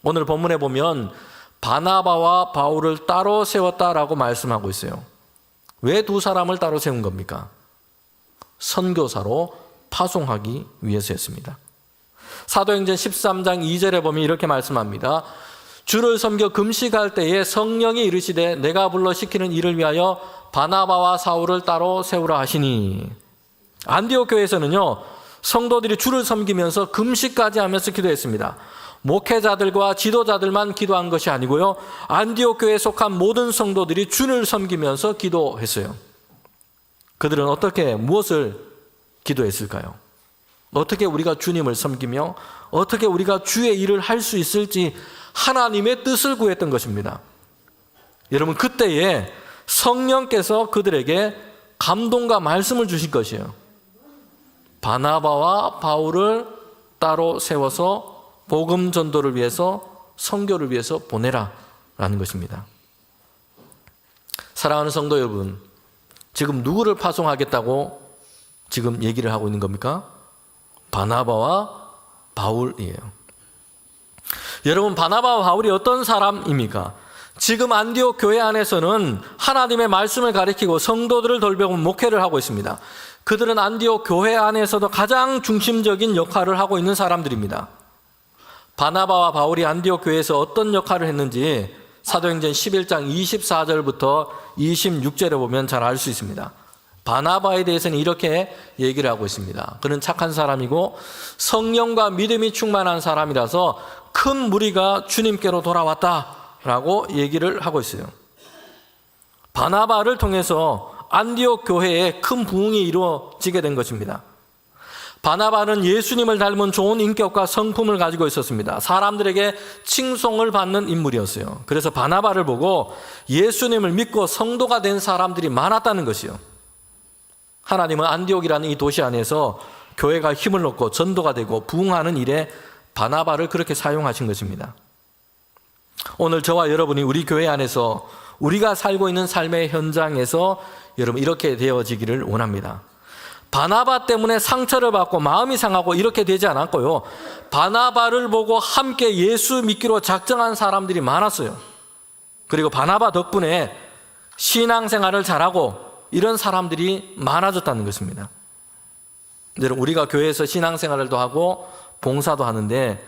오늘 본문에 보면 바나바와 바울을 따로 세웠다라고 말씀하고 있어요. 왜 두 사람을 따로 세운 겁니까? 선교사로 파송하기 위해서였습니다. 사도행전 13장 2절에 보면 이렇게 말씀합니다. 주를 섬겨 금식할 때에 성령이 이르시되 내가 불러 시키는 일을 위하여 바나바와 사울을 따로 세우라 하시니. 안디옥 교회에서는요, 성도들이 주를 섬기면서 금식까지 하면서 기도했습니다. 목회자들과 지도자들만 기도한 것이 아니고요, 안디옥 교회에 속한 모든 성도들이 주를 섬기면서 기도했어요. 그들은 어떻게 무엇을 기도했을까요? 어떻게 우리가 주님을 섬기며 어떻게 우리가 주의 일을 할 수 있을지 하나님의 뜻을 구했던 것입니다. 여러분 그때에 성령께서 그들에게 감동과 말씀을 주실 것이에요. 바나바와 바울을 따로 세워서 복음 전도를 위해서 선교를 위해서 보내라 라는 것입니다. 사랑하는 성도 여러분, 지금 누구를 파송하겠다고 지금 얘기를 하고 있는 겁니까? 바나바와 바울이에요. 여러분 바나바와 바울이 어떤 사람입니까? 지금 안디옥 교회 안에서는 하나님의 말씀을 가리키고 성도들을 돌보고 목회를 하고 있습니다. 그들은 안디옥 교회 안에서도 가장 중심적인 역할을 하고 있는 사람들입니다. 바나바와 바울이 안디옥 교회에서 어떤 역할을 했는지 사도행전 11장 24절부터 26절에 보면 잘 알 수 있습니다. 바나바에 대해서는 이렇게 얘기를 하고 있습니다. 그는 착한 사람이고 성령과 믿음이 충만한 사람이라서 큰 무리가 주님께로 돌아왔다라고 얘기를 하고 있어요. 바나바를 통해서 안디옥 교회에 큰 부흥이 이루어지게 된 것입니다. 바나바는 예수님을 닮은 좋은 인격과 성품을 가지고 있었습니다. 사람들에게 칭송을 받는 인물이었어요. 그래서 바나바를 보고 예수님을 믿고 성도가 된 사람들이 많았다는 것이요. 하나님은 안디옥이라는 이 도시 안에서 교회가 힘을 얻고 전도가 되고 부흥하는 일에 바나바를 그렇게 사용하신 것입니다. 오늘 저와 여러분이 우리 교회 안에서 우리가 살고 있는 삶의 현장에서 여러분 이렇게 되어지기를 원합니다. 바나바 때문에 상처를 받고 마음이 상하고 이렇게 되지 않았고요, 바나바를 보고 함께 예수 믿기로 작정한 사람들이 많았어요. 그리고 바나바 덕분에 신앙생활을 잘하고 이런 사람들이 많아졌다는 것입니다. 여러분 우리가 교회에서 신앙생활도 하고 봉사도 하는데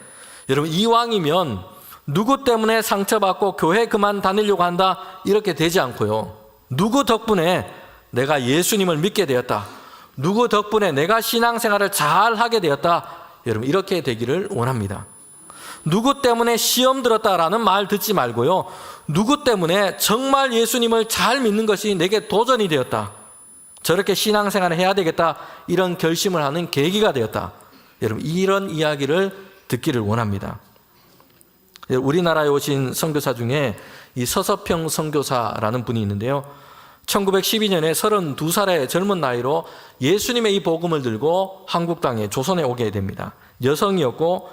여러분 이왕이면 누구 때문에 상처받고 교회 그만 다니려고 한다 이렇게 되지 않고요, 누구 덕분에 내가 예수님을 믿게 되었다, 누구 덕분에 내가 신앙생활을 잘 하게 되었다, 여러분 이렇게 되기를 원합니다. 누구 때문에 시험 들었다라는 말 듣지 말고요, 누구 때문에 정말 예수님을 잘 믿는 것이 내게 도전이 되었다, 저렇게 신앙생활을 해야 되겠다 이런 결심을 하는 계기가 되었다, 여러분 이런 이야기를 듣기를 원합니다. 우리나라에 오신 선교사 중에 이 서서평 선교사라는 분이 있는데요, 1912년에 32살의 젊은 나이로 예수님의 이 복음을 들고 한국 땅에 조선에 오게 됩니다. 여성이었고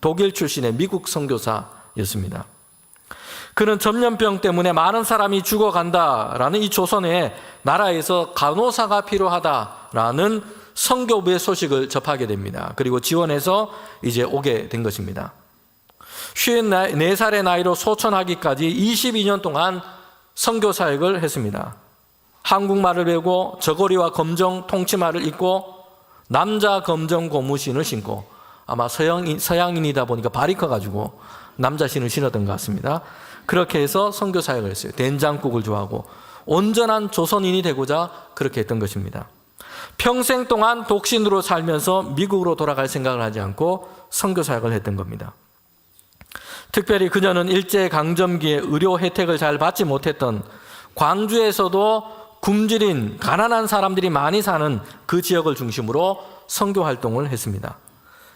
독일 출신의 미국 선교사였습니다. 그는 전염병 때문에 많은 사람이 죽어간다라는 이 조선의 나라에서 간호사가 필요하다라는 선교부의 소식을 접하게 됩니다. 그리고 지원해서 이제 오게 된 것입니다. 54살의 나이로 소천하기까지 22년 동안 선교 사역을 했습니다. 한국말을 배우고 저고리와 검정 통치마를 입고 남자 검정 고무신을 신고, 아마 서양인이다 보니까 발이 커가지고 남자 신을 신었던 것 같습니다. 그렇게 해서 선교 사역을 했어요. 된장국을 좋아하고 온전한 조선인이 되고자 그렇게 했던 것입니다. 평생 동안 독신으로 살면서 미국으로 돌아갈 생각을 하지 않고 선교 사역을 했던 겁니다. 특별히 그녀는 일제강점기에 의료 혜택을 잘 받지 못했던 광주에서도 굶주린 가난한 사람들이 많이 사는 그 지역을 중심으로 선교 활동을 했습니다.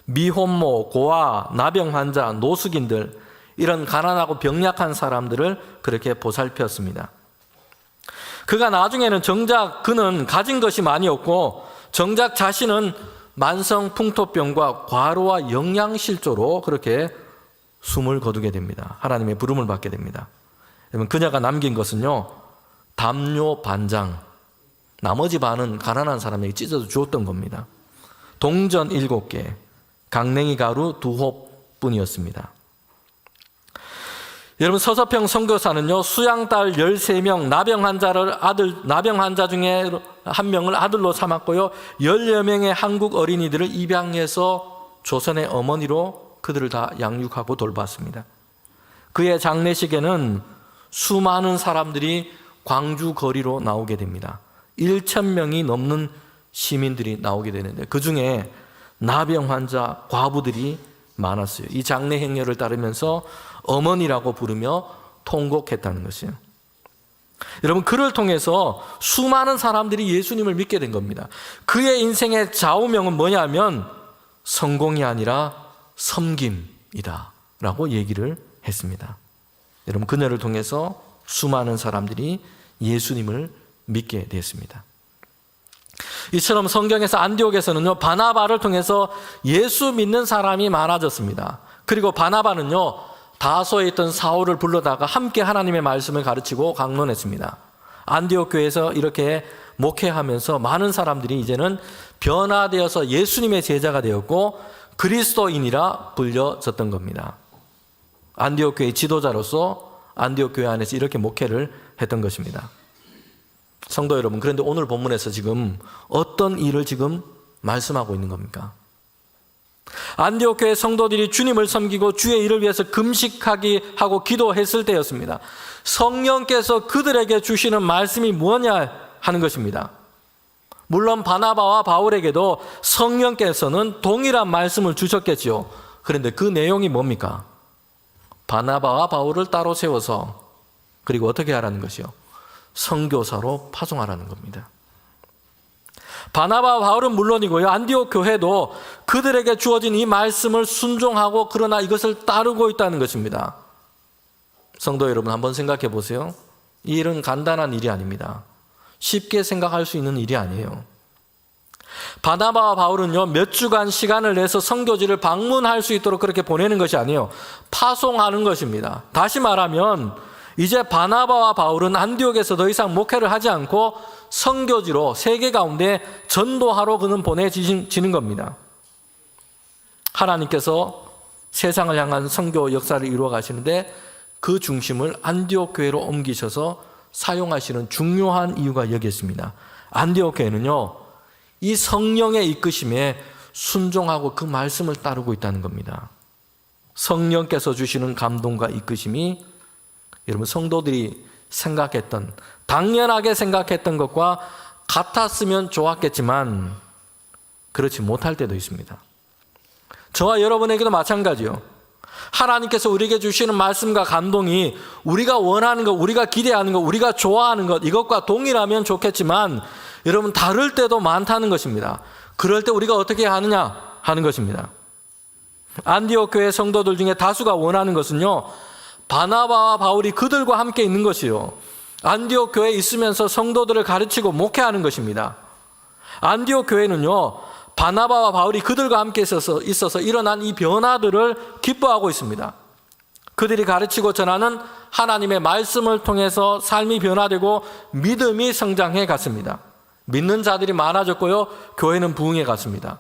미혼모, 고아, 나병 환자, 노숙인들, 이런 가난하고 병약한 사람들을 그렇게 보살폈습니다. 그가 나중에는 정작 그는 가진 것이 많이 없고 정작 자신은 만성 풍토병과 과로와 영양실조로 그렇게 숨을 거두게 됩니다. 하나님의 부름을 받게 됩니다. 여러분, 그녀가 남긴 것은요, 담요 반장, 나머지 반은 가난한 사람에게 찢어서 주었던 겁니다. 동전 7개, 강냉이 가루 2홉뿐이었습니다. 여러분, 서서평 선교사는요, 수양딸 13명, 나병 환자 중에 한 명을 아들로 삼았고요, 10여 명의 한국 어린이들을 입양해서 조선의 어머니로 그들을 다 양육하고 돌봤습니다. 그의 장례식에는 수많은 사람들이 광주 거리로 나오게 됩니다. 1,000명이 넘는 시민들이 나오게 되는데 그 중에 나병 환자, 과부들이 많았어요. 이 장례 행렬을 따르면서 어머니라고 부르며 통곡했다는 것이에요. 여러분, 그를 통해서 수많은 사람들이 예수님을 믿게 된 겁니다. 그의 인생의 좌우명은 뭐냐면 성공이 아니라 섬김이다 라고 얘기를 했습니다. 여러분, 그녀를 통해서 수많은 사람들이 예수님을 믿게 됐습니다. 이처럼 성경에서 안디옥에서는요, 바나바를 통해서 예수 믿는 사람이 많아졌습니다. 그리고 바나바는요, 다소에 있던 사울을 불러다가 함께 하나님의 말씀을 가르치고 강론했습니다. 안디옥 교회에서 이렇게 목회하면서 많은 사람들이 이제는 변화되어서 예수님의 제자가 되었고 그리스도인이라 불려졌던 겁니다. 안디옥 교회의 지도자로서 안디옥 교회 안에서 이렇게 목회를 했던 것입니다. 성도 여러분, 그런데 오늘 본문에서 지금 어떤 일을 지금 말씀하고 있는 겁니까? 안디옥 교회 성도들이 주님을 섬기고 주의 일을 위해서 금식하기 하고 기도했을 때였습니다. 성령께서 그들에게 주시는 말씀이 뭐냐 하는 것입니다. 물론 바나바와 바울에게도 성령께서는 동일한 말씀을 주셨겠지요. 그런데 그 내용이 뭡니까? 바나바와 바울을 따로 세워서 그리고 어떻게 하라는 것이요? 선교사로 파송하라는 겁니다. 바나바와 바울은 물론이고요, 안디옥 교회도 그들에게 주어진 이 말씀을 순종하고 그러나 이것을 따르고 있다는 것입니다. 성도 여러분, 한번 생각해 보세요. 이 일은 간단한 일이 아닙니다. 쉽게 생각할 수 있는 일이 아니에요. 바나바와 바울은요, 몇 주간 시간을 내서 선교지를 방문할 수 있도록 그렇게 보내는 것이 아니에요. 파송하는 것입니다. 다시 말하면 이제 바나바와 바울은 안디옥에서 더 이상 목회를 하지 않고 선교지로 세계 가운데 전도하러 그는 보내지는 겁니다. 하나님께서 세상을 향한 선교 역사를 이루어 가시는데 그 중심을 안디옥 교회로 옮기셔서 사용하시는 중요한 이유가 여기 있습니다. 안디옥 교회는요, 이 성령의 이끄심에 순종하고 그 말씀을 따르고 있다는 겁니다. 성령께서 주시는 감동과 이끄심이 여러분, 성도들이 생각했던, 당연하게 생각했던 것과 같았으면 좋았겠지만 그렇지 못할 때도 있습니다. 저와 여러분에게도 마찬가지요. 하나님께서 우리에게 주시는 말씀과 감동이 우리가 원하는 것, 우리가 기대하는 것, 우리가 좋아하는 것, 이것과 동일하면 좋겠지만 여러분, 다를 때도 많다는 것입니다. 그럴 때 우리가 어떻게 하느냐 하는 것입니다. 안디옥 교회 성도들 중에 다수가 원하는 것은요, 바나바와 바울이 그들과 함께 있는 것이요, 안디옥 교회에 있으면서 성도들을 가르치고 목회하는 것입니다. 안디옥 교회는요, 바나바와 바울이 그들과 함께 있어서 일어난 이 변화들을 기뻐하고 있습니다. 그들이 가르치고 전하는 하나님의 말씀을 통해서 삶이 변화되고 믿음이 성장해 갔습니다. 믿는 자들이 많아졌고요. 교회는 부흥해 갔습니다.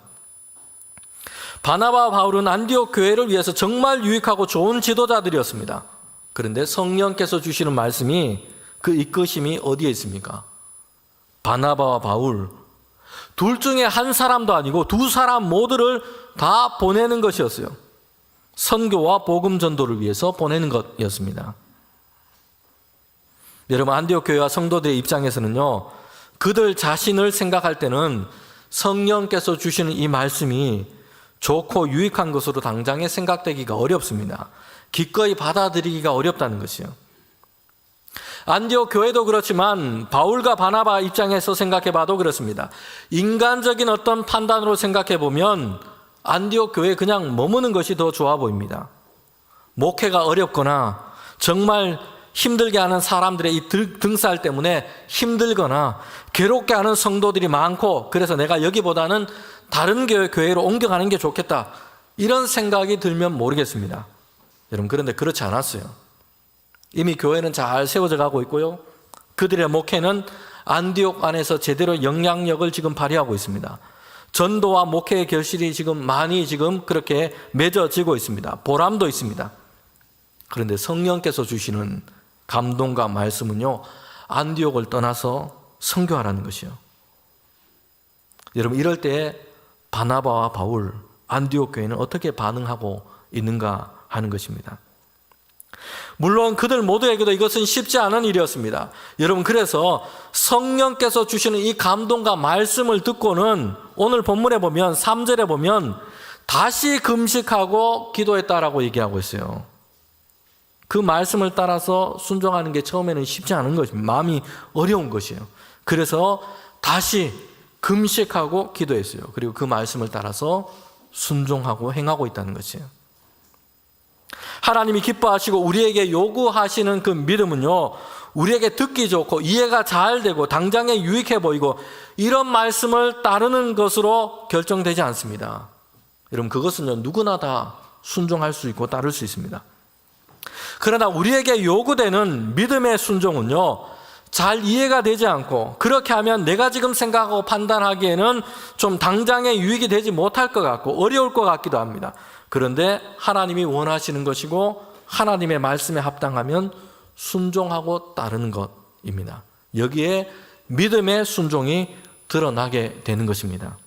바나바와 바울은 안디옥 교회를 위해서 정말 유익하고 좋은 지도자들이었습니다. 그런데 성령께서 주시는 말씀이 그 이끄심이 어디에 있습니까? 바나바와 바울 둘 중에 한 사람도 아니고 두 사람 모두를 다 보내는 것이었어요. 선교와 복음 전도를 위해서 보내는 것이었습니다. 여러분, 안디옥 교회와 성도들의 입장에서는요, 그들 자신을 생각할 때는 성령께서 주시는 이 말씀이 좋고 유익한 것으로 당장에 생각되기가 어렵습니다. 기꺼이 받아들이기가 어렵다는 것이요. 안디옥 교회도 그렇지만 바울과 바나바 입장에서 생각해 봐도 그렇습니다. 인간적인 어떤 판단으로 생각해 보면 안디옥 교회에 그냥 머무는 것이 더 좋아 보입니다. 목회가 어렵거나 정말 힘들게 하는 사람들의 이 등살 때문에 힘들거나 괴롭게 하는 성도들이 많고 그래서 내가 여기보다는 다른 교회로 옮겨가는 게 좋겠다, 이런 생각이 들면 모르겠습니다. 여러분, 그런데 그렇지 않았어요. 이미 교회는 잘 세워져 가고 있고요. 그들의 목회는 안디옥 안에서 제대로 영향력을 지금 발휘하고 있습니다. 전도와 목회의 결실이 지금 많이 그렇게 맺어지고 있습니다. 보람도 있습니다. 그런데 성령께서 주시는 감동과 말씀은요, 안디옥을 떠나서 선교하라는 것이요. 여러분, 이럴 때 바나바와 바울, 안디옥 교회는 어떻게 반응하고 있는가 하는 것입니다. 물론 그들 모두에게도 이것은 쉽지 않은 일이었습니다. 여러분, 그래서 성령께서 주시는 이 감동과 말씀을 듣고는 오늘 본문에 보면 3절에 보면 다시 금식하고 기도했다라고 얘기하고 있어요. 그 말씀을 따라서 순종하는 게 처음에는 쉽지 않은 것입니다. 마음이 어려운 것이에요. 그래서 다시 금식하고 기도했어요. 그리고 그 말씀을 따라서 순종하고 행하고 있다는 것이에요. 하나님이 기뻐하시고 우리에게 요구하시는 그 믿음은요, 우리에게 듣기 좋고 이해가 잘 되고 당장에 유익해 보이고 이런 말씀을 따르는 것으로 결정되지 않습니다. 여러분, 그것은요, 누구나 다 순종할 수 있고 따를 수 있습니다. 그러나 우리에게 요구되는 믿음의 순종은요, 잘 이해가 되지 않고 그렇게 하면 내가 지금 생각하고 판단하기에는 좀 당장에 유익이 되지 못할 것 같고 어려울 것 같기도 합니다. 그런데 하나님이 원하시는 것이고 하나님의 말씀에 합당하면 순종하고 따르는 것입니다. 여기에 믿음의 순종이 드러나게 되는 것입니다.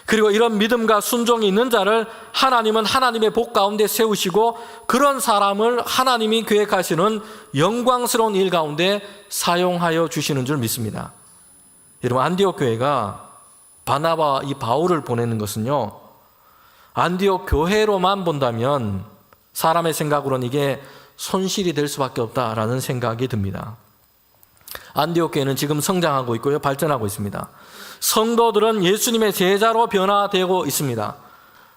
그리고 이런 믿음과 순종이 있는 자를 하나님은 하나님의 복 가운데 세우시고 그런 사람을 하나님이 계획하시는 영광스러운 일 가운데 사용하여 주시는 줄 믿습니다. 여러분, 안디옥 교회가 바나바와 이 바울을 보내는 것은요, 안디옥 교회로만 본다면 사람의 생각으로는 이게 손실이 될 수밖에 없다라는 생각이 듭니다. 안디옥 교회는 지금 성장하고 있고요, 발전하고 있습니다. 성도들은 예수님의 제자로 변화되고 있습니다.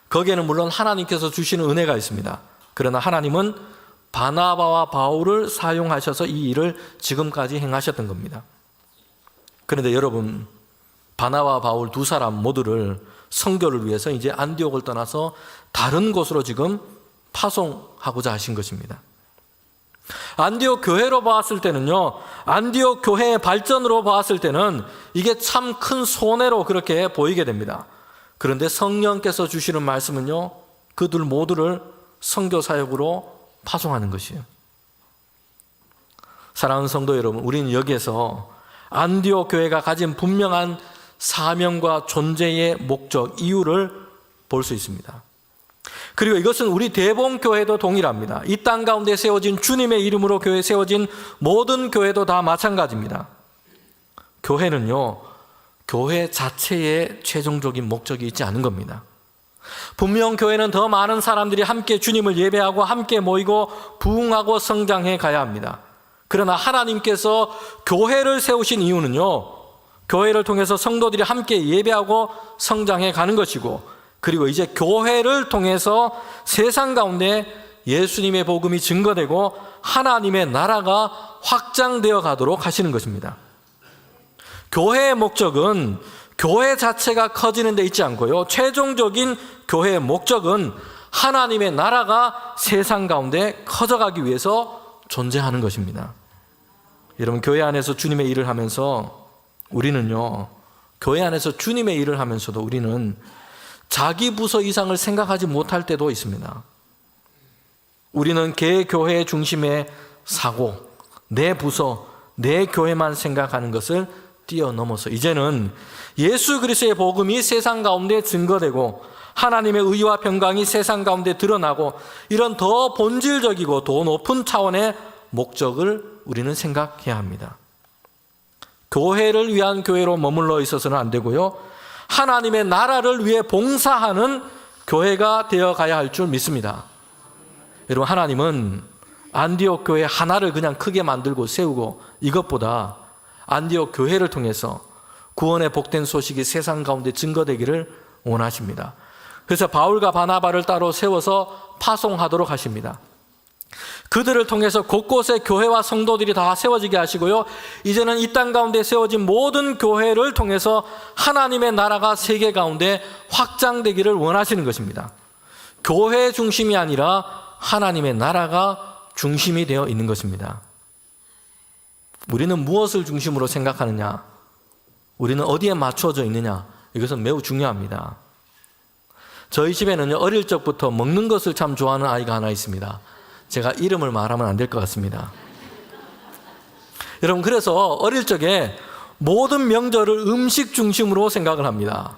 거기에는 물론 하나님께서 주시는 은혜가 있습니다. 그러나 하나님은 바나바와 바울을 사용하셔서 이 일을 지금까지 행하셨던 겁니다. 그런데 여러분, 바나바와 바울 두 사람 모두를 선교를 위해서 이제 안디옥을 떠나서 다른 곳으로 지금 파송하고자 하신 것입니다. 안디옥 교회로 보았을 때는요, 안디옥 교회의 발전으로 보았을 때는 이게 참 큰 손해로 그렇게 보이게 됩니다. 그런데 성령께서 주시는 말씀은요, 그들 모두를 선교 사역으로 파송하는 것이에요. 사랑하는 성도 여러분, 우리는 여기에서 안디옥 교회가 가진 분명한 사명과 존재의 목적, 이유를 볼 수 있습니다. 그리고 이것은 우리 대봉교회도 동일합니다. 이 땅 가운데 세워진 주님의 이름으로 교회 세워진 모든 교회도 다 마찬가지입니다. 교회는요, 교회 자체에 최종적인 목적이 있지 않은 겁니다. 분명 교회는 더 많은 사람들이 함께 주님을 예배하고 함께 모이고 부흥하고 성장해 가야 합니다. 그러나 하나님께서 교회를 세우신 이유는요, 교회를 통해서 성도들이 함께 예배하고 성장해 가는 것이고, 그리고 이제 교회를 통해서 세상 가운데 예수님의 복음이 증거되고 하나님의 나라가 확장되어 가도록 하시는 것입니다. 교회의 목적은 교회 자체가 커지는 데 있지 않고요, 최종적인 교회의 목적은 하나님의 나라가 세상 가운데 커져가기 위해서 존재하는 것입니다. 여러분, 교회 안에서 주님의 일을 하면서 우리는요, 교회 안에서 주님의 일을 하면서도 우리는 자기 부서 이상을 생각하지 못할 때도 있습니다. 우리는 개교회 중심의 사고, 내 부서, 내 교회만 생각하는 것을 뛰어넘어서 이제는 예수 그리스도의 복음이 세상 가운데 증거되고 하나님의 의와 평강이 세상 가운데 드러나고 이런 더 본질적이고 더 높은 차원의 목적을 우리는 생각해야 합니다. 교회를 위한 교회로 머물러 있어서는 안 되고요, 하나님의 나라를 위해 봉사하는 교회가 되어가야 할 줄 믿습니다. 여러분, 하나님은 안디옥 교회 하나를 그냥 크게 만들고 세우고 이것보다 안디옥 교회를 통해서 구원의 복된 소식이 세상 가운데 증거되기를 원하십니다. 그래서 바울과 바나바를 따로 세워서 파송하도록 하십니다. 그들을 통해서 곳곳에 교회와 성도들이 다 세워지게 하시고요, 이제는 이 땅 가운데 세워진 모든 교회를 통해서 하나님의 나라가 세계 가운데 확장되기를 원하시는 것입니다. 교회 중심이 아니라 하나님의 나라가 중심이 되어 있는 것입니다. 우리는 무엇을 중심으로 생각하느냐, 우리는 어디에 맞춰져 있느냐, 이것은 매우 중요합니다. 저희 집에는요, 어릴 적부터 먹는 것을 참 좋아하는 아이가 하나 있습니다. 제가 이름을 말하면 안 될 것 같습니다. 여러분, 그래서 어릴 적에 모든 명절을 음식 중심으로 생각을 합니다.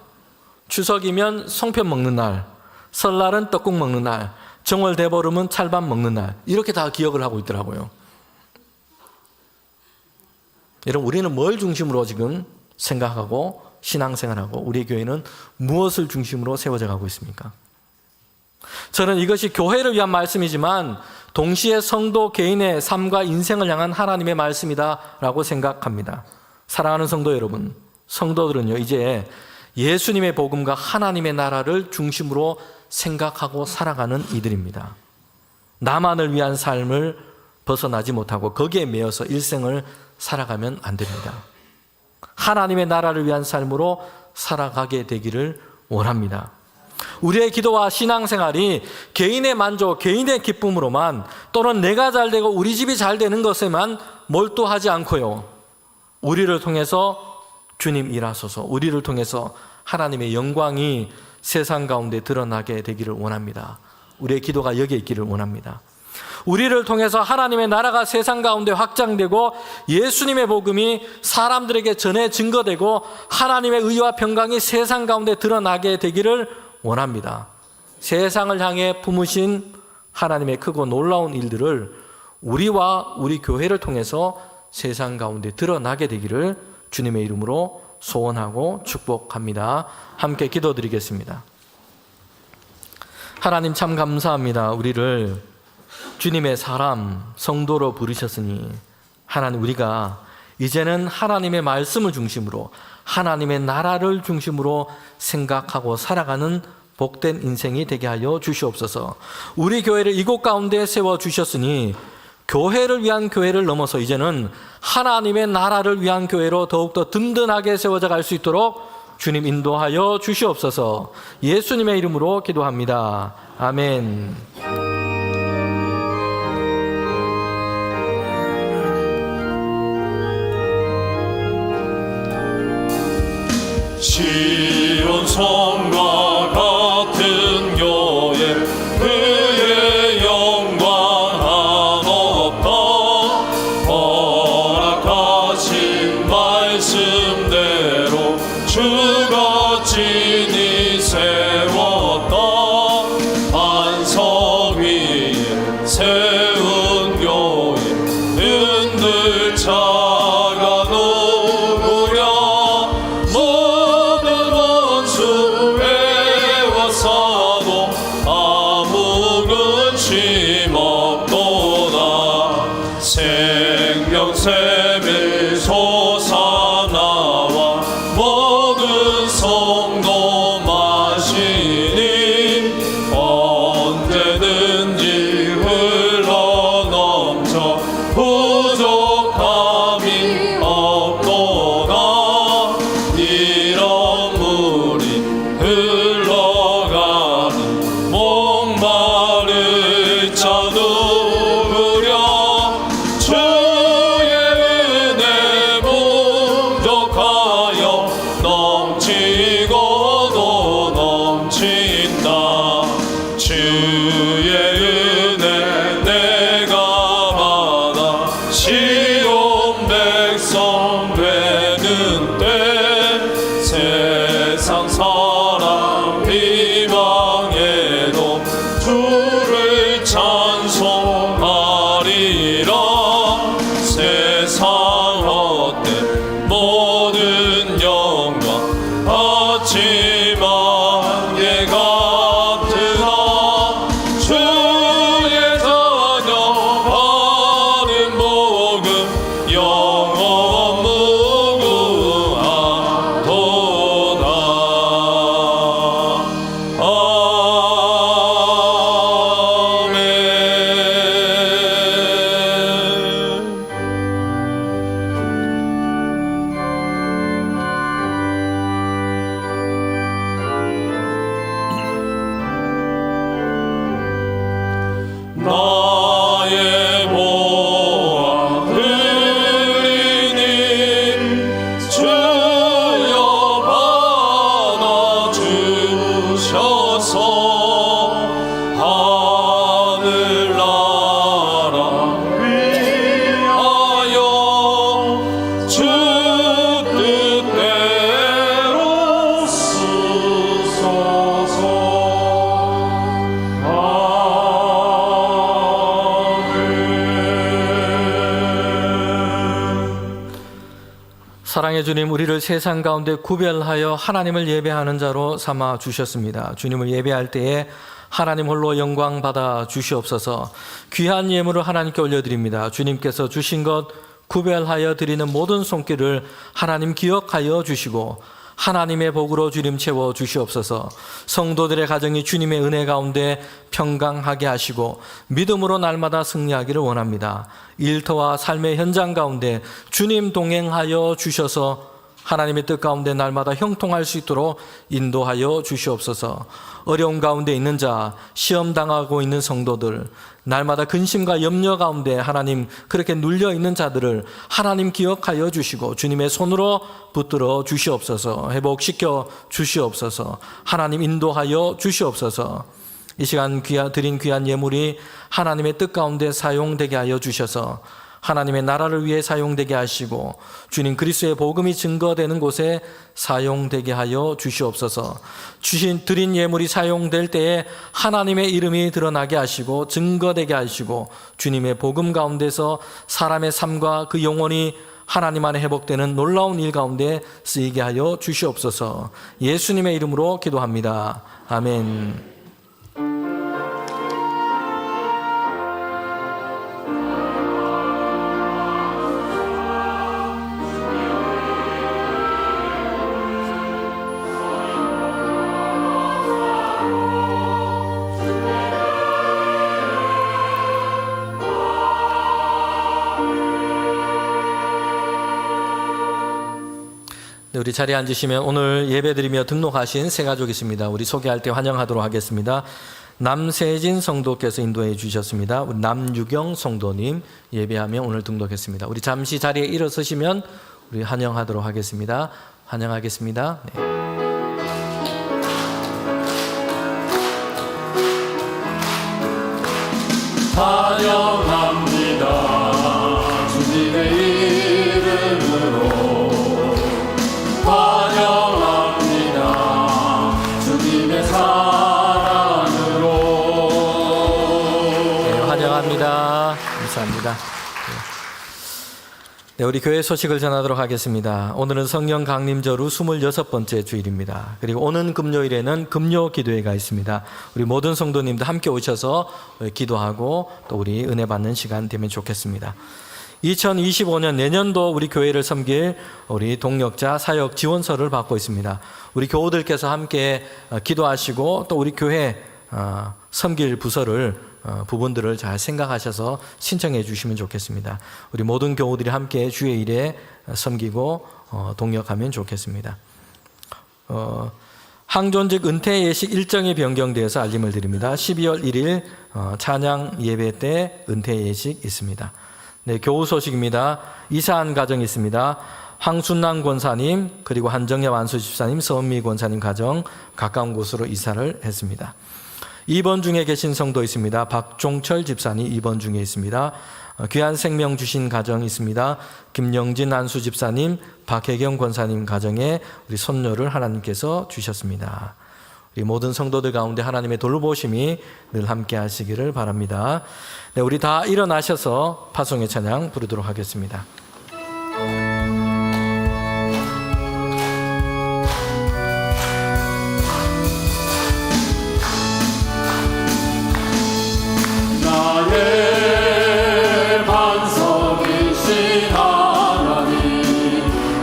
추석이면 송편 먹는 날, 설날은 떡국 먹는 날, 정월 대보름은 찰밥 먹는 날, 이렇게 다 기억을 하고 있더라고요. 여러분, 우리는 뭘 중심으로 지금 생각하고 신앙생활하고 우리 교회는 무엇을 중심으로 세워져 가고 있습니까? 저는 이것이 교회를 위한 말씀이지만 동시에 성도 개인의 삶과 인생을 향한 하나님의 말씀이다라고 생각합니다. 사랑하는 성도 여러분, 성도들은요, 이제 예수님의 복음과 하나님의 나라를 중심으로 생각하고 살아가는 이들입니다. 나만을 위한 삶을 벗어나지 못하고 거기에 매여서 일생을 살아가면 안 됩니다. 하나님의 나라를 위한 삶으로 살아가게 되기를 원합니다. 우리의 기도와 신앙생활이 개인의 만족, 개인의 기쁨으로만 또는 내가 잘 되고 우리 집이 잘 되는 것에만 몰두하지 않고요, 우리를 통해서 주님 일하소서, 우리를 통해서 하나님의 영광이 세상 가운데 드러나게 되기를 원합니다. 우리의 기도가 여기에 있기를 원합니다. 우리를 통해서 하나님의 나라가 세상 가운데 확장되고 예수님의 복음이 사람들에게 전해 증거되고 하나님의 의와 평강이 세상 가운데 드러나게 되기를 원합니다. 세상을 향해 품으신 하나님의 크고 놀라운 일들을 우리와 우리 교회를 통해서 세상 가운데 드러나게 되기를 주님의 이름으로 소원하고 축복합니다. 함께 기도드리겠습니다. 하나님, 참 감사합니다. 우리를 주님의 사람, 성도로 부르셨으니 하나님, 우리가 이제는 하나님의 말씀을 중심으로 하나님의 나라를 중심으로 생각하고 살아가는 복된 인생이 되게 하여 주시옵소서. 우리 교회를 이곳 가운데 세워주셨으니 교회를 위한 교회를 넘어서 이제는 하나님의 나라를 위한 교회로 더욱더 든든하게 세워져 갈 수 있도록 주님 인도하여 주시옵소서. 예수님의 이름으로 기도합니다. 아멘. 시온 성과 같은 교회, 그의 영광 한없다. 허락하신 말씀대로 주가 친히 세웠다. 반석 위에 세운 교회, 흔들 차가 누구랴. 아무 근심 없도다. 생명샘을 솟아나와 모든 성도 마시니 언제든지 흘러넘쳐 부족함이 없도다. 이런 물이 흘러가는 목마를 자 누구랴. 주의 은혜 부족하 넘치고도 넘친다. 주의 은혜 내가 받아 시온 백성 되는 때 세상 사람 비방해도 주를 찬송하리라. 세상 헛된 모든 영광 아침만 개 같으나 주의 자녀 받은 복음 영원 무궁하도다. 나의 보아 드리님 주여 받아 주셔서 하늘나라 위하여 주 뜻대로 쓰소서. 사랑의 주님, 우리를 세상 가운데 구별하여 하나님을 예배하는 자로 삼아 주셨습니다. 주님을 예배할 때에 하나님 홀로 영광 받아 주시옵소서. 귀한 예물을 하나님께 올려드립니다. 주님께서 주신 것 구별하여 드리는 모든 손길을 하나님 기억하여 주시고 하나님의 복으로 주님 채워 주시옵소서. 성도들의 가정이 주님의 은혜 가운데 평강하게 하시고 믿음으로 날마다 승리하기를 원합니다. 일터와 삶의 현장 가운데 주님 동행하여 주셔서 하나님의 뜻 가운데 날마다 형통할 수 있도록 인도하여 주시옵소서. 어려운 가운데 있는 자, 시험 당하고 있는 성도들, 날마다 근심과 염려 가운데 하나님 그렇게 눌려 있는 자들을 하나님 기억하여 주시고 주님의 손으로 붙들어 주시옵소서. 회복시켜 주시옵소서. 하나님 인도하여 주시옵소서. 이 시간 드린 귀한 예물이 하나님의 뜻 가운데 사용되게 하여 주셔서 하나님의 나라를 위해 사용되게 하시고 주님 그리스도의 복음이 증거되는 곳에 사용되게 하여 주시옵소서. 드린 예물이 사용될 때에 하나님의 이름이 드러나게 하시고 증거되게 하시고 주님의 복음 가운데서 사람의 삶과 그 영혼이 하나님 안에 회복되는 놀라운 일 가운데 쓰이게 하여 주시옵소서. 예수님의 이름으로 기도합니다. 아멘. 우리 자리에 앉으시면 오늘 예배드리며 등록하신 새 가족이 있습니다. 우리 소개할 때 환영하도록 하겠습니다. 남세진 성도께서 인도해 주셨습니다. 우리 남유경 성도님 예배하며 오늘 등록했습니다. 우리 잠시 자리에 일어서시면 우리 환영하도록 하겠습니다. 환영하겠습니다. 네. 환영합니다. 주님의 이름으로 환영합니다. 주님의 사랑으로. 네, 환영합니다. 감사합니다. 네, 우리 교회 소식을 전하도록 하겠습니다. 오늘은 성령 강림절 후 26번째 주일입니다. 그리고 오는 금요일에는 금요 기도회가 있습니다. 우리 모든 성도님들 함께 오셔서 기도하고 또 우리 은혜 받는 시간 되면 좋겠습니다. 2025년 내년도 우리 교회를 섬길 우리 동역자 사역 지원서를 받고 있습니다. 우리 교우들께서 함께 기도하시고 또 우리 교회 섬길 부분들을 잘 생각하셔서 신청해 주시면 좋겠습니다. 우리 모든 교우들이 함께 주의 일에 섬기고 동역하면 좋겠습니다. 항존직 은퇴 예식 일정이 변경되어서 알림을 드립니다. 12월 1일 찬양 예배 때 은퇴 예식 있습니다. 네, 교우 소식입니다. 이사한 가정이 있습니다. 황순남 권사님, 그리고 한정엽 안수집사님, 서은미 권사님 가정 가까운 곳으로 이사를 했습니다. 2번 중에 계신 성도 있습니다. 박종철 집사님 2번 중에 있습니다. 귀한 생명 주신 가정 있습니다. 김영진 안수 집사님, 박혜경 권사님 가정에 우리 손녀를 하나님께서 주셨습니다. 우리 모든 성도들 가운데 하나님의 돌보심이 늘 함께 하시기를 바랍니다. 네, 우리 다 일어나셔서 파송의 찬양 부르도록 하겠습니다. 나의 반석이신 하나님,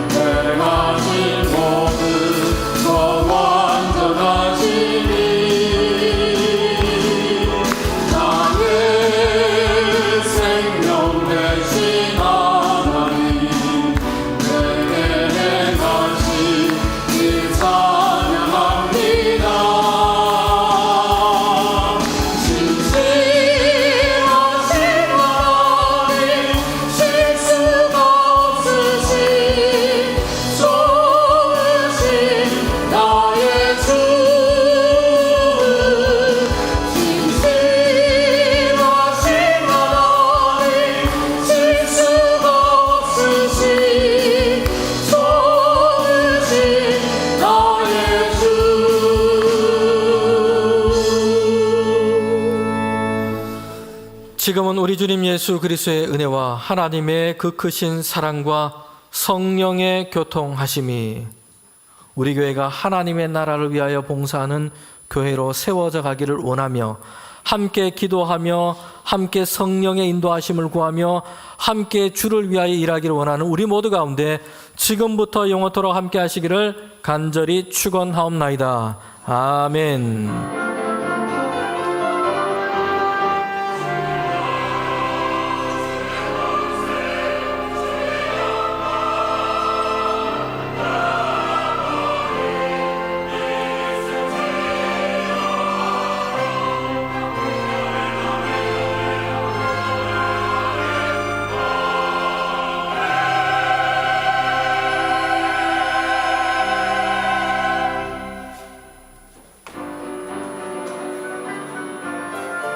내가 진 모든 것 완전하시니 나의 생명 되신 하나님, 내게 행하시니 찬양합니다. 지금은 우리 주님 예수 그리스도의 은혜와 하나님의 그 크신 사랑과 성령의 교통하심이 우리 교회가 하나님의 나라를 위하여 봉사하는 교회로 세워져 가기를 원하며, 함께 기도하며 함께 성령의 인도하심을 구하며 함께 주를 위하여 일하기를 원하는 우리 모두 가운데 지금부터 영원토록 함께 하시기를 간절히 축원하옵나이다. 아멘.